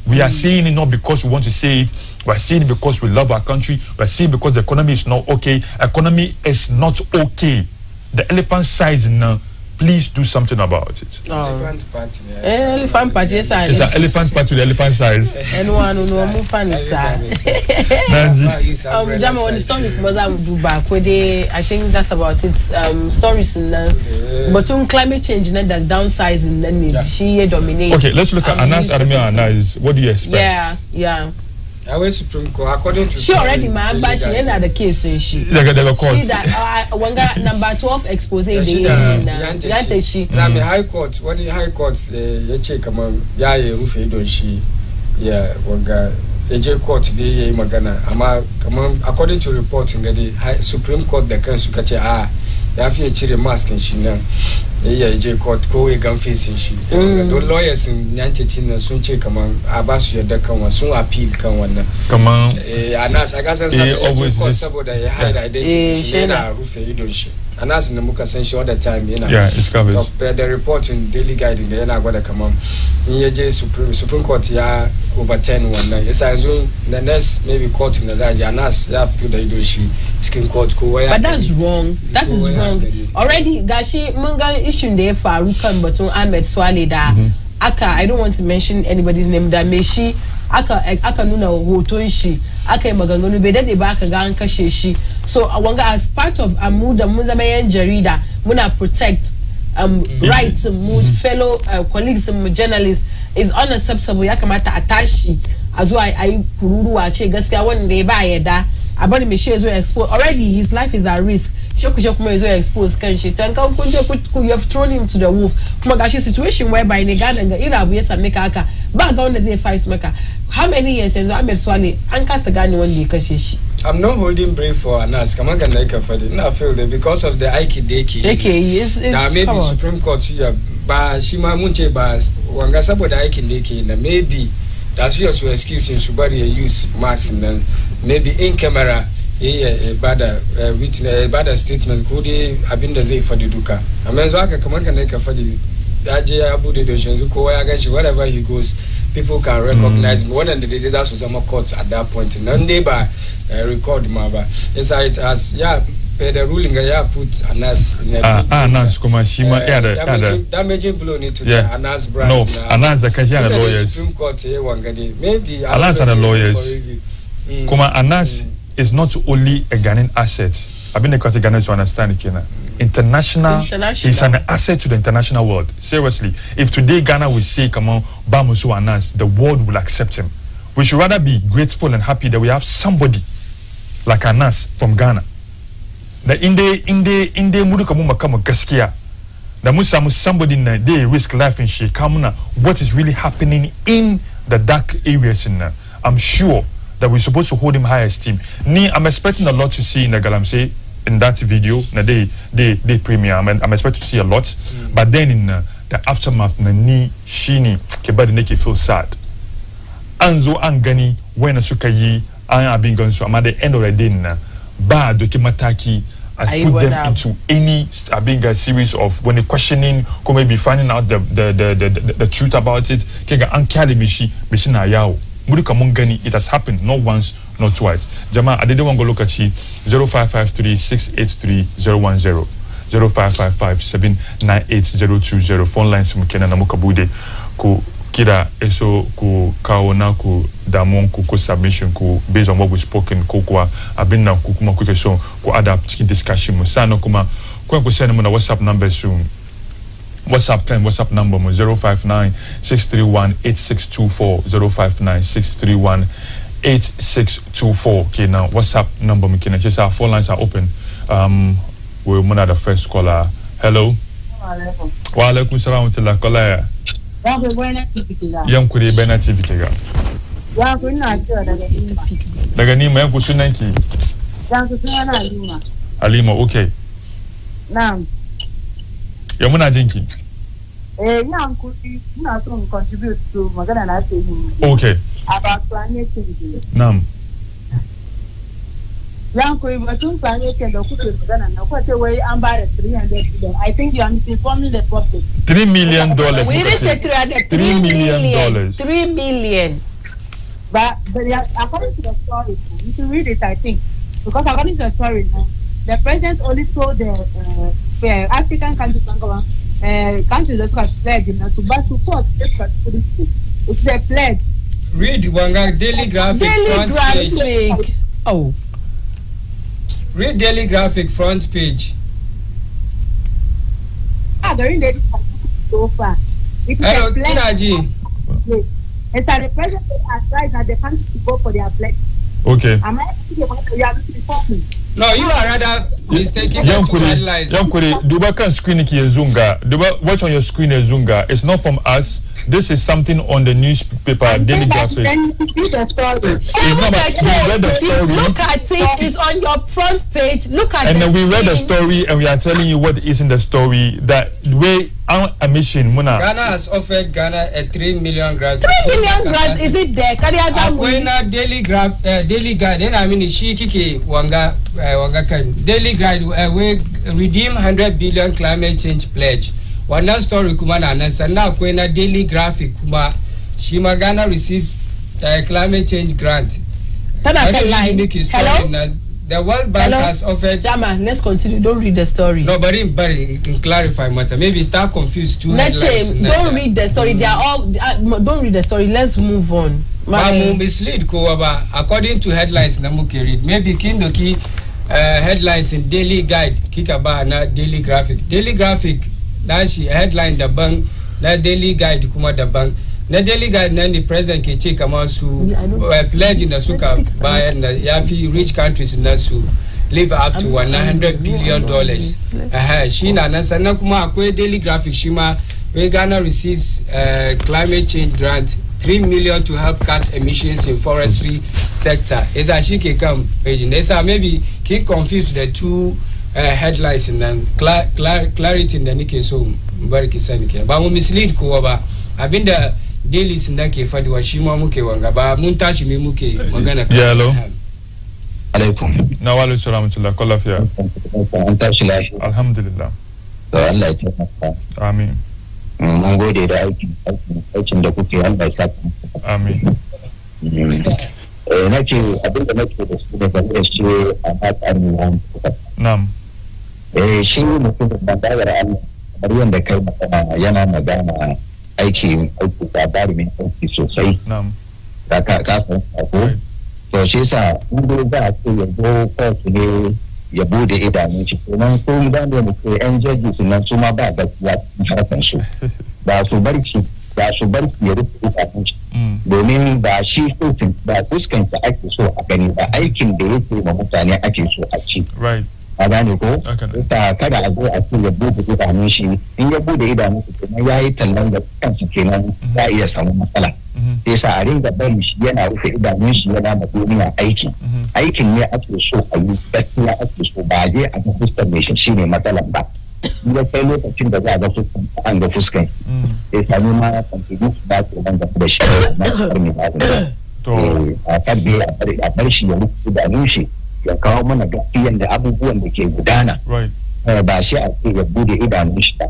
[SPEAKER 2] We are saying it not because we want to say it. We are saying it because we love our country. We are saying it because the economy is not okay. Economy is not okay. The elephant size now. Please do something about it.
[SPEAKER 3] Elephant party.
[SPEAKER 1] Elephant party. Yes,
[SPEAKER 2] it's an elephant party with elephant size.
[SPEAKER 1] Anyone who knows more fun is Jama, when the story was I think that's about it. Stories in but on climate change and that downsizing then she dominate.
[SPEAKER 2] Okay, let's look at Anas Armia. What do you expect?
[SPEAKER 1] Yeah.
[SPEAKER 3] I was Supreme Court according to
[SPEAKER 1] she already man, but she ended the case in she.
[SPEAKER 2] She
[SPEAKER 1] that wanga number 12 expose she.
[SPEAKER 3] Na me high court, when the high court ye check come ya ye rufe don shi ya wanga AJ court dey magana ama according to reporting the Supreme Court the kan suka ce ya fi cire mask shi nan AJ court ko we gan face shi the lawyers in Nyantetin sun ce kaman a ba su yadda kan wa sun appeal kan wannan
[SPEAKER 2] kaman
[SPEAKER 3] Anas a gasan saboda saboda ya hide identity shi na rufe idon shi Anas na muka san shi all the time
[SPEAKER 2] it's covered.
[SPEAKER 3] The report in Daily Guide da yana gwada kaman in yaje Supreme Court ya overturn wannan yasa yanzu the next maybe court in the Anas ya fito da idon shi cikin court ko waya.
[SPEAKER 1] But that's wrong. That is wrong. Already gashi mun ga issue da ya faru kan batun Ahmed Swale da aka I don't want to mention anybody's name da me shi aka nuna hoton shi aka yi maganganu bai dade ba aka ga an kashe shi so wanga as part of mu da mun zama yan jarida muna protect rights mu fellow colleagues mu journalists is unacceptable ya kamata a tashi a zuwa ayi kururuwa ce gaskiya wanda ya ba yadda a bari me shi zo expose already his life is at risk shokuja kuma is exposed kan shi tan kan kunje you have thrown him to the wolf kuma gashi situation whereby ne Ghana ga irabu ya same ka haka ba ga wanda zai fight maka how many years yanzu Ahmed Swale an kasa gane wanda ya kashe shi.
[SPEAKER 3] I'm not holding brief for Anas kaman kan naika fadi na feel that because of the Aiki is now maybe Supreme Court here ba shi ma mun ce ba wanga saboda aikin da yake na maybe that's your excuse in Subari use mass and maybe in camera bada witness bada statement ko dai abinda zai fadi duka amma yanzu haka kaman kan naika fadi daje ya bude da yanzu kowa ya ganshi wherever he goes people can recognize me. One of the days was some court at that point. None they by record maba. Yes, it has the ruling put Anas.
[SPEAKER 2] Anas kuma shima
[SPEAKER 3] damaging blow need to the Anas brand.
[SPEAKER 2] No, Anas the Kajian lawyers.
[SPEAKER 3] Supreme Court maybe
[SPEAKER 2] Anas and the lawyers. Kuma Anas is not only a Ghanaian asset. I've been the Ghanaians to understand it, International, he's an asset to the international world. Seriously, if today Ghana will say, come on, Bamusu Anas, the world will accept him. We should rather be grateful and happy that we have somebody like Anas from Ghana. That in the mudukamu makama gaskia. That musamu somebody in they risk life in Shekamuna. What is really happening in the dark areas in I'm sure that we're supposed to hold him high esteem. I'm expecting a lot to see in the Galamsey. In that video, they premiere. I'm expected to see a lot, but then in the aftermath, shini kebadi neki feel sad. Anzo angani when sukayi an abingan so at the end of the day ba dokimataki has put them into any abinga series of when they questioning, come maybe finding out the truth about it. Kega ankali mishi na yao. Murika mungani, it has happened not once, not twice. Jama, I didn't want to look at you. 0553-683-010, 0555-798-020. Phone lines mkena na mukabude ku kida eso ku kaona ku damon ku submission ku based on what we spoken ku kwa abinna ku kuma ku so ku adapt chicken discussion musano kuma ku send mu na WhatsApp number soon. WhatsApp number 059-631-8624 059-631-8624. Okay, now WhatsApp number just our phone lines are open. We're one of the first caller. Hello. Wa alaikum salam wa caller. Yang kuri bena TV kega.
[SPEAKER 4] Ya kuna
[SPEAKER 2] daga Nima yanku sunanki?
[SPEAKER 4] Yanku sunana Halima.
[SPEAKER 2] Halima, okay.
[SPEAKER 4] Naam.
[SPEAKER 2] Ya muna jinki.
[SPEAKER 4] Yanku ina so contribute to magana na ce yi.
[SPEAKER 2] Okay.
[SPEAKER 4] About climate change.
[SPEAKER 2] Naam.
[SPEAKER 4] Yanku batun climate change da kuke magana na kwace wai an ba da 300 billion. I think you are misinforming the public.
[SPEAKER 2] $3 million.
[SPEAKER 1] We didn't say 300. $3 million. 3 million.
[SPEAKER 4] But according to the story, you should read it, I think. Because according to the story, the president only told the African countries, countries that have pledged to support this country. It's a pledge.
[SPEAKER 3] Read Wanga Daily Graphic front page.
[SPEAKER 1] Oh.
[SPEAKER 3] Read Daily Graphic front page.
[SPEAKER 4] During the so far.
[SPEAKER 3] Hello, Kinaji.
[SPEAKER 4] It's that the president advised that the country to go for their pledge.
[SPEAKER 2] Okay.
[SPEAKER 4] Am I misinforming?
[SPEAKER 3] No, you are rather mistaken.
[SPEAKER 2] Yankuri, Duba can screen Zunga. Duba, watch on your screen Zunga. It's not from us. This is something on the newspaper, Daily Graphic.
[SPEAKER 4] Then you see the story.
[SPEAKER 1] Look at it. It's on your front page. Look at it.
[SPEAKER 2] And then we read the story and we are telling you what is in the story. That way, our emission, Muna.
[SPEAKER 3] Ghana has offered Ghana a 3 million grant.
[SPEAKER 1] 3 million grants, is it there?
[SPEAKER 3] Akwena Daily Guide. Then I mean, Shikiki Wanga kan Daily Guide. We redeem 100 billion climate change pledge. One story kumana anasa na Akwena Daily Graphic kuma Shima Ghana received climate change grant.
[SPEAKER 1] Hello.
[SPEAKER 3] The World Bank has offered.
[SPEAKER 1] Jama, let's continue. Don't read the story.
[SPEAKER 3] No, but in clarify matter. Maybe start confused too.
[SPEAKER 1] Don't read the story. They are all. Don't read the story. Let's move on.
[SPEAKER 3] Mislead ko according to headlines na muke read. Maybe kindoki headlines in Daily Guide kikaba na Daily Graphic. Daily Graphic na shi headline da bang na Daily Guide kuma da bang. Na Daily Guide na the president ke ce kamar su pledge na suka bayan na yafi rich countries na su live up to $100 billion. She na sannan kuma akwai daily graphic shima where Ghana receives climate change grant 3 million to help cut emissions in forestry sector. Is a she can come page. Maybe keep confused the two headlines and then clarity in the Nike so Mubarikatu Issaka. But we mislead ko ba. Abinda daily sindake fadi wa shima muke wanga ba mun tashi me muke magana.
[SPEAKER 2] Yeah, hello.
[SPEAKER 5] Alaikum.
[SPEAKER 2] Na wa alaikum salam tullah ko lafiya.
[SPEAKER 5] An tashi lafiya.
[SPEAKER 2] Alhamdulillah.
[SPEAKER 5] To Allah ya taimaka.
[SPEAKER 2] Amin.
[SPEAKER 5] Mun gode da aikin da kuke Allah ya saka.
[SPEAKER 2] Amin.
[SPEAKER 5] Nace abinda nake da su da game da shi a matsayin nan.
[SPEAKER 2] Na'am.
[SPEAKER 5] Shi mutum da bayar Allah kamar yanda kai magana yana magana aiki labari mai aiki sosai.
[SPEAKER 2] Na'am.
[SPEAKER 5] Da ka san ko to shi yasa in dai za a ce yanzu kotu ne ya bude idanun shi kuma ko idan da muke yan jaji sunan su ma ba gaskiya harkan su ba su bar shi ya rufe idanun shi domin ba shi kotun ba fuskanta ake so a gani ba aikin da yake ma mutane ake so a ci a gane ko ta kada a zo a ce ya bude idanun shi in ya bude idanun shi kuma yayi tallan da kansa kenan za iya samu matsala sai sa a ringa bari shi yana rufe idanun shi yana ma duniya aikin ne ake so a yi gaskiya ake so ba je a ga fuskar mai shi ne matsalan ba in ya kai lokacin da za a ga fuskar an ga fuskar sai sami ma contribute ba ke nan da shi na karmi ba to a kadbe a bar shi ya rufe idanun shi ya kawo mana gaskiyan da abubuwan da ke gudana ba shi a ce ya bude idanun shi ba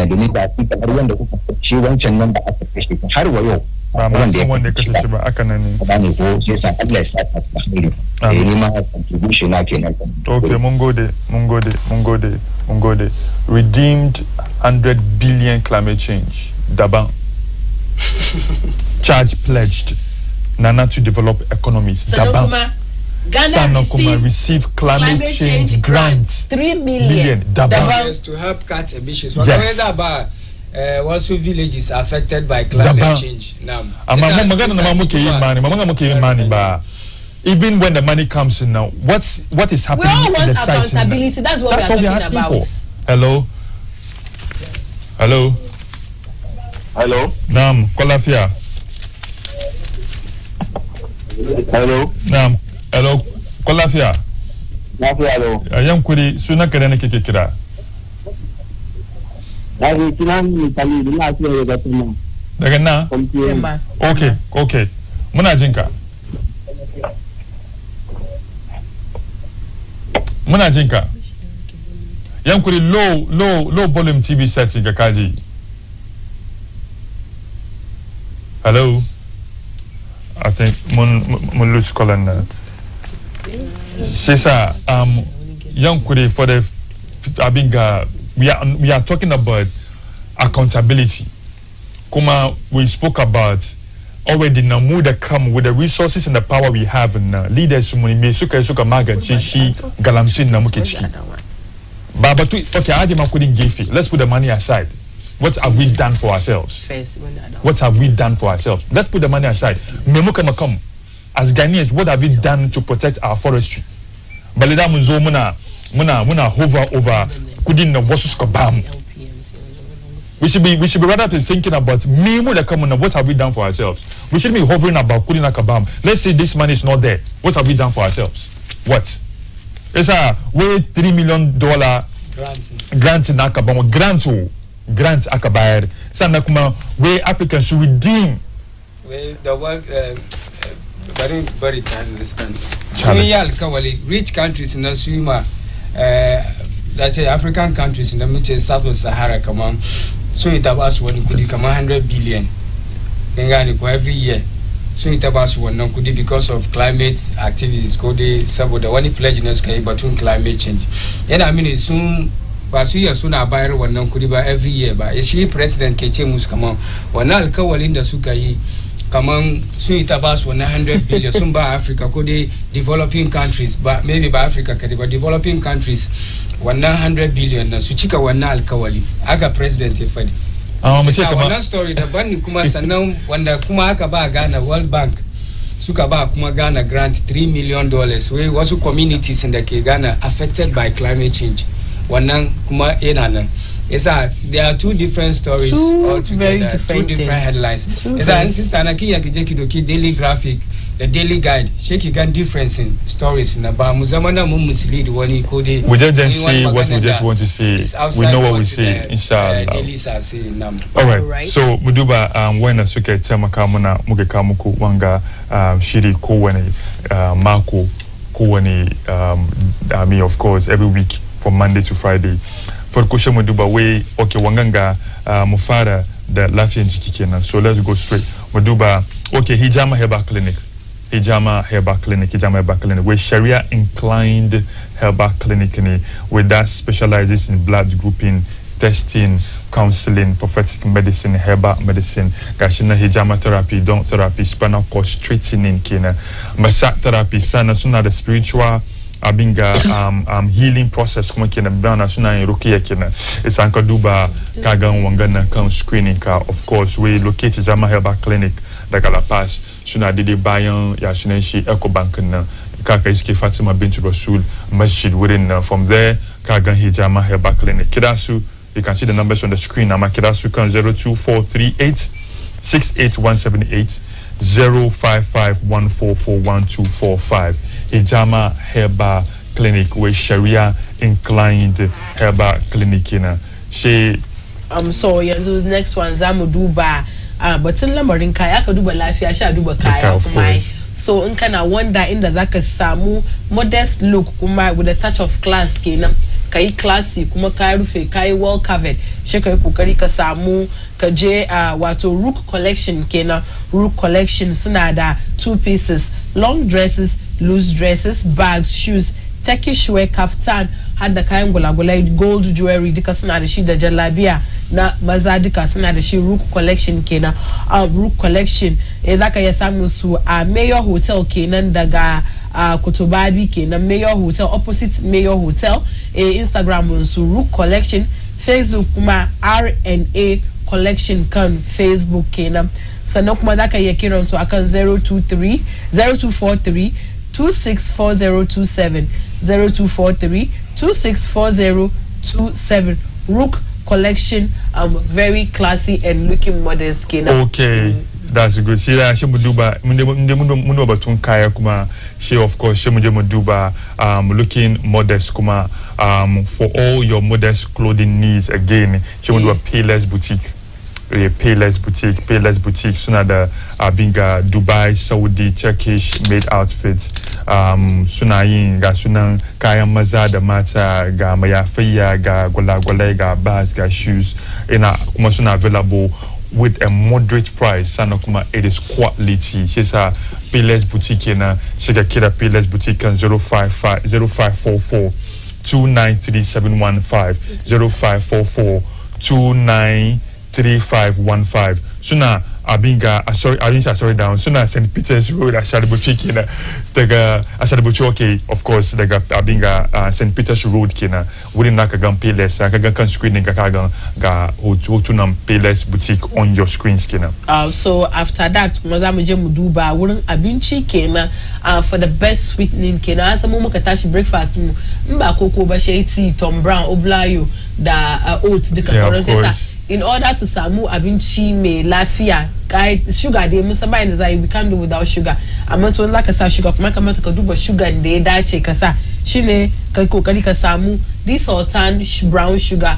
[SPEAKER 5] domin ba shi kamar yadda kuka shi wancan nan da aka kashe har wa yau
[SPEAKER 2] ba ma san wanda ya kashe shi ba aka nan ne
[SPEAKER 5] ba ne ko sai sa Allah ya saka alheri ni ma contribution na kenan
[SPEAKER 2] okay mun gode redeemed 100 billion climate change daban charge pledged Nana to develop economies daban Ghana receive climate change grants
[SPEAKER 1] 3 million
[SPEAKER 3] to help cut emissions. Yes. What villages affected by climate change now?
[SPEAKER 2] Even when the money comes in now, what is happening in the site?
[SPEAKER 1] Accountability. That's what we're asking about.
[SPEAKER 2] Hello. Naam, Kolafia. Naam. Hello, Kolafia.
[SPEAKER 5] Hello.
[SPEAKER 2] Yan kuri sunan ka da nake kira. Daga na? Okay. Muna jinka. Yan kuri low volume TV set ga kaji. Hello. I think mun lose Colin now. Shisa, young Kuri, for the we are talking about accountability. Kuma, we spoke about already now that come with the resources and the power we have in leaders who may suka maga chishi galamsin na mukichi. Baba tu okay, Adima couldn't give it. Let's put the money aside. What have we done for ourselves? Let's put the money aside. Memuka come. As Ghanaians, what have we done to protect our forestry? Balida muzo muna hover over kudin na wasus kabam. We should be rather thinking about me what have we done for ourselves? We shouldn't be hovering about kudin na kabam. Let's say this money is not there. What have we done for ourselves? What? It's a way $3 million grant in Akabam grant akabayar. Sana kuma where Africans should redeem.
[SPEAKER 3] The world very can understand. Rich countries in the Swima, let's say African countries in the South of Sahara come on. So it was when you could come 100 billion every year. So it was one could because of climate activities. Could they support the one pledge in between climate change? And I mean soon. But we are soon about one every year. But she President Kechemus come on. One alkawalinda sukai. Come on, so it about 100 billion. Some by Africa, could they developing countries, but maybe by Africa, but developing countries, 100 billion. Suchika wana alkawali. Aga President Efadi. One story. The Bani Kuma Sanam, when the Kuma Akaba Ghana World Bank. suka ba kuma Ghana grant $3 million we wasu communities in the Ghana affected by climate change wannan kuma yana nan there are two different stories altogether, two different headlines. Sister Anaki Yakidoki Daily Graphic, the Daily Guide, Sheki Gan difference in stories. Naba Muzamana Mumuslead Wani Kode.
[SPEAKER 2] We just see what we just want to see. We know what we see, inshallah.
[SPEAKER 3] Dailies are saying.
[SPEAKER 2] Alright. So Muduba when a suke Temakamuna Mugekamuku Wanga Shiri Kowani Marco Kowani I mean of course every week from Monday to Friday. For Kusha Muduba way okay wanganga mufara the lafiya jiki kenan. So let's go straight. Muduba okay Hijama Herbal Clinic. Hijama Herbal Clinic where Sharia inclined herbal clinic where that specializes in blood grouping, testing, counseling, prophetic medicine, herbal medicine, gashina hijama therapy, don't therapy, spinal cord straightening kena, massage therapy, sana suna the spiritual abinga healing process kuma kena bana suna rukiya kena isanka duba kagan wangana kan screening ka of course we locate Hijama Herbal Clinic daga La Paz suna dede bayan ya suna shi Ecobank na kaka iske Fatima bint Rasul Masjid within from there kagan Hijama Herbal Clinic kidasu. You can see the numbers on the screen. I'm Kidasu kan 02438 68178 05514411245. Hijama Herbal Clinic with Sharia inclined Herbal Clinic in she
[SPEAKER 1] so yeah, so the next one zamu duba but in lamarin kaya ka duba lafiya sha duba kaya kuma so in kana wonder inda zaka samu modest look kuma with a touch of class kenan kai classy kuma kai rufe kai well covered she kai kokari ka samu ka je wato Rook collection kenan. Rook collection suna da 2 pieces, long dresses, loose dresses, bags, shoes, Turkish wear, kaftan, had da kayan gulagulai, gold jewelry duka suna da shi da jallabiya na maza duka suna da shi. Rook collection kenan. Rook collection zaka ya samu su a Mayor Hotel kenan daga Kutubabi kenan, Mayor Hotel opposite Mayor Hotel. Instagram su Rook collection, Facebook kuma RNA collection kan Facebook kenan. Sannan kuma zaka iya kiran su akan 0243 264027 0243 264027. Rook collection, very classy and looking modest kenan.
[SPEAKER 2] Okay. That's good. See that she muduba mundo batun kaya kuma she of course she muduba looking modest kuma for all your modest clothing needs again she muduba Payless Boutique. Payless Boutique suna da abinga Dubai, Saudi, Turkish made outfits suna yin ga sunan kayan maza da mata ga mayafaiya ga gwalagwalai ga bags ga shoes ina kuma suna available with a moderate price. Sana kuma it is quality. She's a Payless Boutique na shiga kida Payless Boutique kan 0544 293 715 0544 293515. Suna abinga sorry down suna St. Peter's Road Ashalibuchi kina daga Ashalibuchi okay of course daga abinga St. Peter's Road kina within naka gan Payless kaga kan screen ga hotunam Payless Boutique on your screens kina.
[SPEAKER 1] So after that maza mu je mu duba wurin abinci kenan for the best sweetening kenan asa mu muka tashi breakfast mu mba koko ba shi tea Tom Brown oblayo da oats duka sauran sai in order to samu abinci mai lafiya kai sugar dai musamman da zai we can't do without sugar amma to like ka sa sugar kuma kamata ka duba sugar da ya dace ka sa shine kai kokari ka samu desultan brown sugar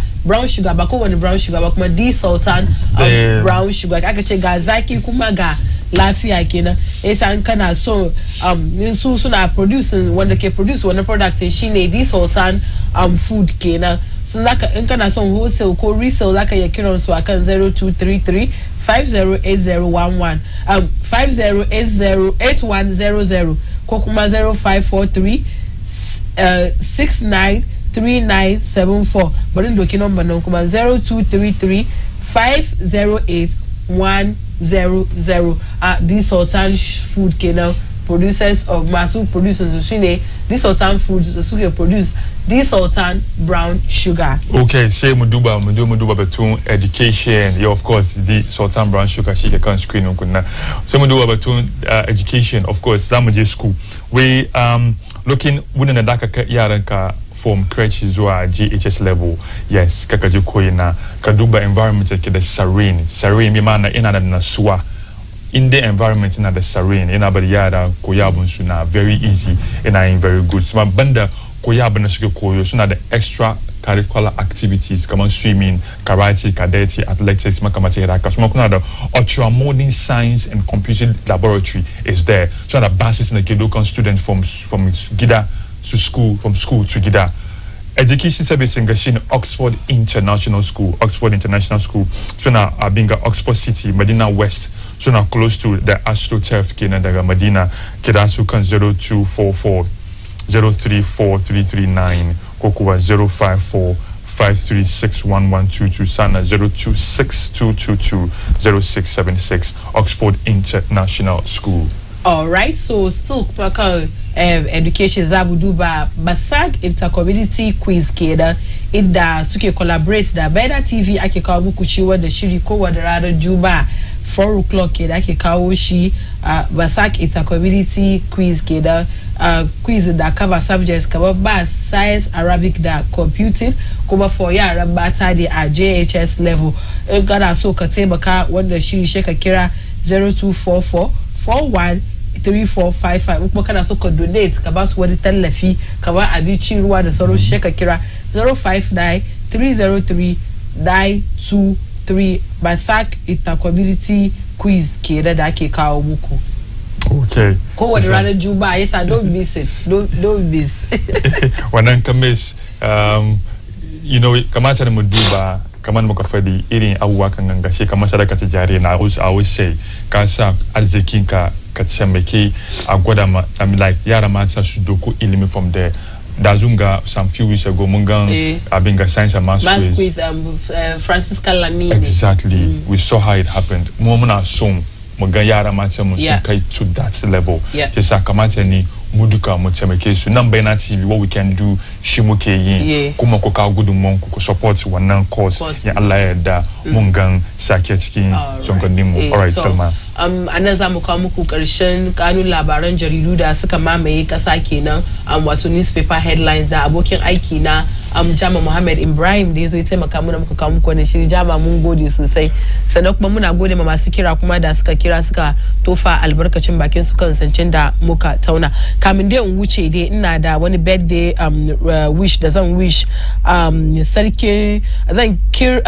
[SPEAKER 1] ba ko wani brown sugar ba kuma desultan brown sugar aka ce ga zaki kuma ga lafiya kenan yasa an kana so su suna producing wanda ke produce wannan product shine desultan food kenan. So in kana son wholesale ko resale zaka iya kiran su akan 0233 508011 50808100 ko kuma 0543 693974 bari doki number nan kuma 0233 508 100 desultan food kenan producers of masu producers shine this sultan foods suke produce this sultan brown sugar.
[SPEAKER 2] Okay, say muduba between education. Yeah, of course, the sultan brown sugar she can screen kunna. So muduba between education, of course, Lamaje school. We looking within the daka yaranka from crèche to GHS level. Yes, kakaji koina kaduba environment ke the Tsarin mi mana ina na suwa. In the environment in the Tsarin in abariada koyabun suna very easy and very good. So my banda koyabun suke koyo suna the extra curricular activities come on swimming, karate, cadete, athletics, makamati raka. So kuna the ultra-modern science and computing laboratory is there. So the basis in the Kedokan students from Gida to school, from school to Gida. Education service in Oxford International School. So now being Oxford City, Medina West. So now close to the AstroTurf Canada, Medina, Kedansu 0244 034339, Kokuwa 054 5361122, Sana 0262220676, Oxford International School.
[SPEAKER 1] All right, so still education zabuduba basag intercommunity quiz keda ida suke collaborate da Beda TV ake kawo muku ciwa da shiri kowa da ranar Juma'a 4 o'clock keda ake kawo shi basag intercommunity quiz keda quiz da cover subjects kamar Maths, Science, Arabic da Computing kuma for yaran mata da a JHS level. In kana so ka taimaka wanda shiri shi ka kira 0244 41 3455 kuma kana so ka donate ka ba su wani tallafi ka ba abinci ruwa da sauran shi ka kira 059 303 923 Basak intercommunity quiz ke da ake kawo muku.
[SPEAKER 2] Okay.
[SPEAKER 1] Kowane ranar Juma'a yasa don't miss it. Don't miss.
[SPEAKER 2] Wannan kamis you know kamata da mu duba kamar muka fadi irin abubuwa kan gangashe kamar sadaka ta jare na always say ka sa arzikinka ka tsamake a gwada ma like yara mata su doko ilimi from there. Dazunga some few weeks ago mungan abinga science and maths quiz
[SPEAKER 1] Francis Kalamini.
[SPEAKER 2] Exactly. We saw how it happened. Mumuna song mungan yara mata mun kai to that level. Just kamata ni muduka mu tsamake su nan bai na TV what we can do shi muke yin kuma ko ka gudunmuwan ku support wannan course ya Allah ya yarda mun gan sake cikin songanin mu. All right, Salma.
[SPEAKER 1] Anan za mu kawo muku karshen kanun labaran jaridu da suka mamaye kasa kenan wato newspaper headlines da abokin aiki na Jama Muhammad Ibrahim da yazo ya taimaka mana muka kawo muku wannan shiri. Jama mun gode sosai, sannan kuma muna gode ma masu kira kuma da suka kira suka tofa albarkacin bakin su kan sancin da muka tauna. Kamin dai in wuce dai ina da wani birthday wish da zan wish sarki zan kir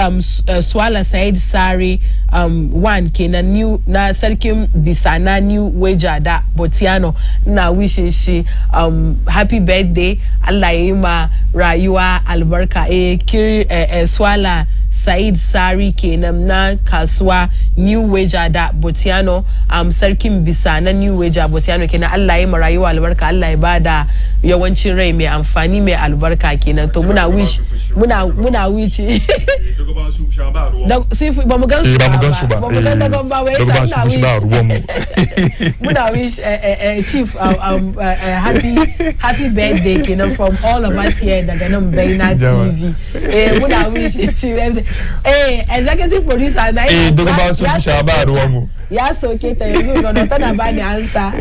[SPEAKER 1] Swala Said Sari one kenan new na sarkin Bisana new Weja da Botiano na wishin shi happy birthday, Allah ya yi ma rayuwa albarka. Kir Swala Said Sari kenan na kasuwa New Weja da Botiano sarkin Bisana New Weja Botiano kenan Allah ya yi ma rayuwa albarka, Allah ya bada yawancin rai mai amfani mai albarka kenan. To muna wish muna wish ba mu gan su ba mu gan da ba wai sa muna wish chief happy birthday kenan from all of us here daga nan BEIN TV. Muna wish chief executive producer na
[SPEAKER 2] dogo ba su ba ruwan mu
[SPEAKER 1] ya soke ta yanzu ga tana bani ansa.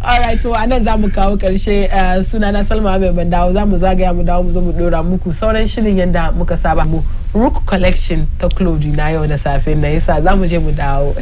[SPEAKER 1] All right, to anan zamu kawo karshe. Sunana Salma mai bandawo zamu zagaya mu dawo mu zo mu dora muku sauran shirin yanda muka saba mu Rook collection ta Claude na yau da safe na yasa zamu je mu dawo.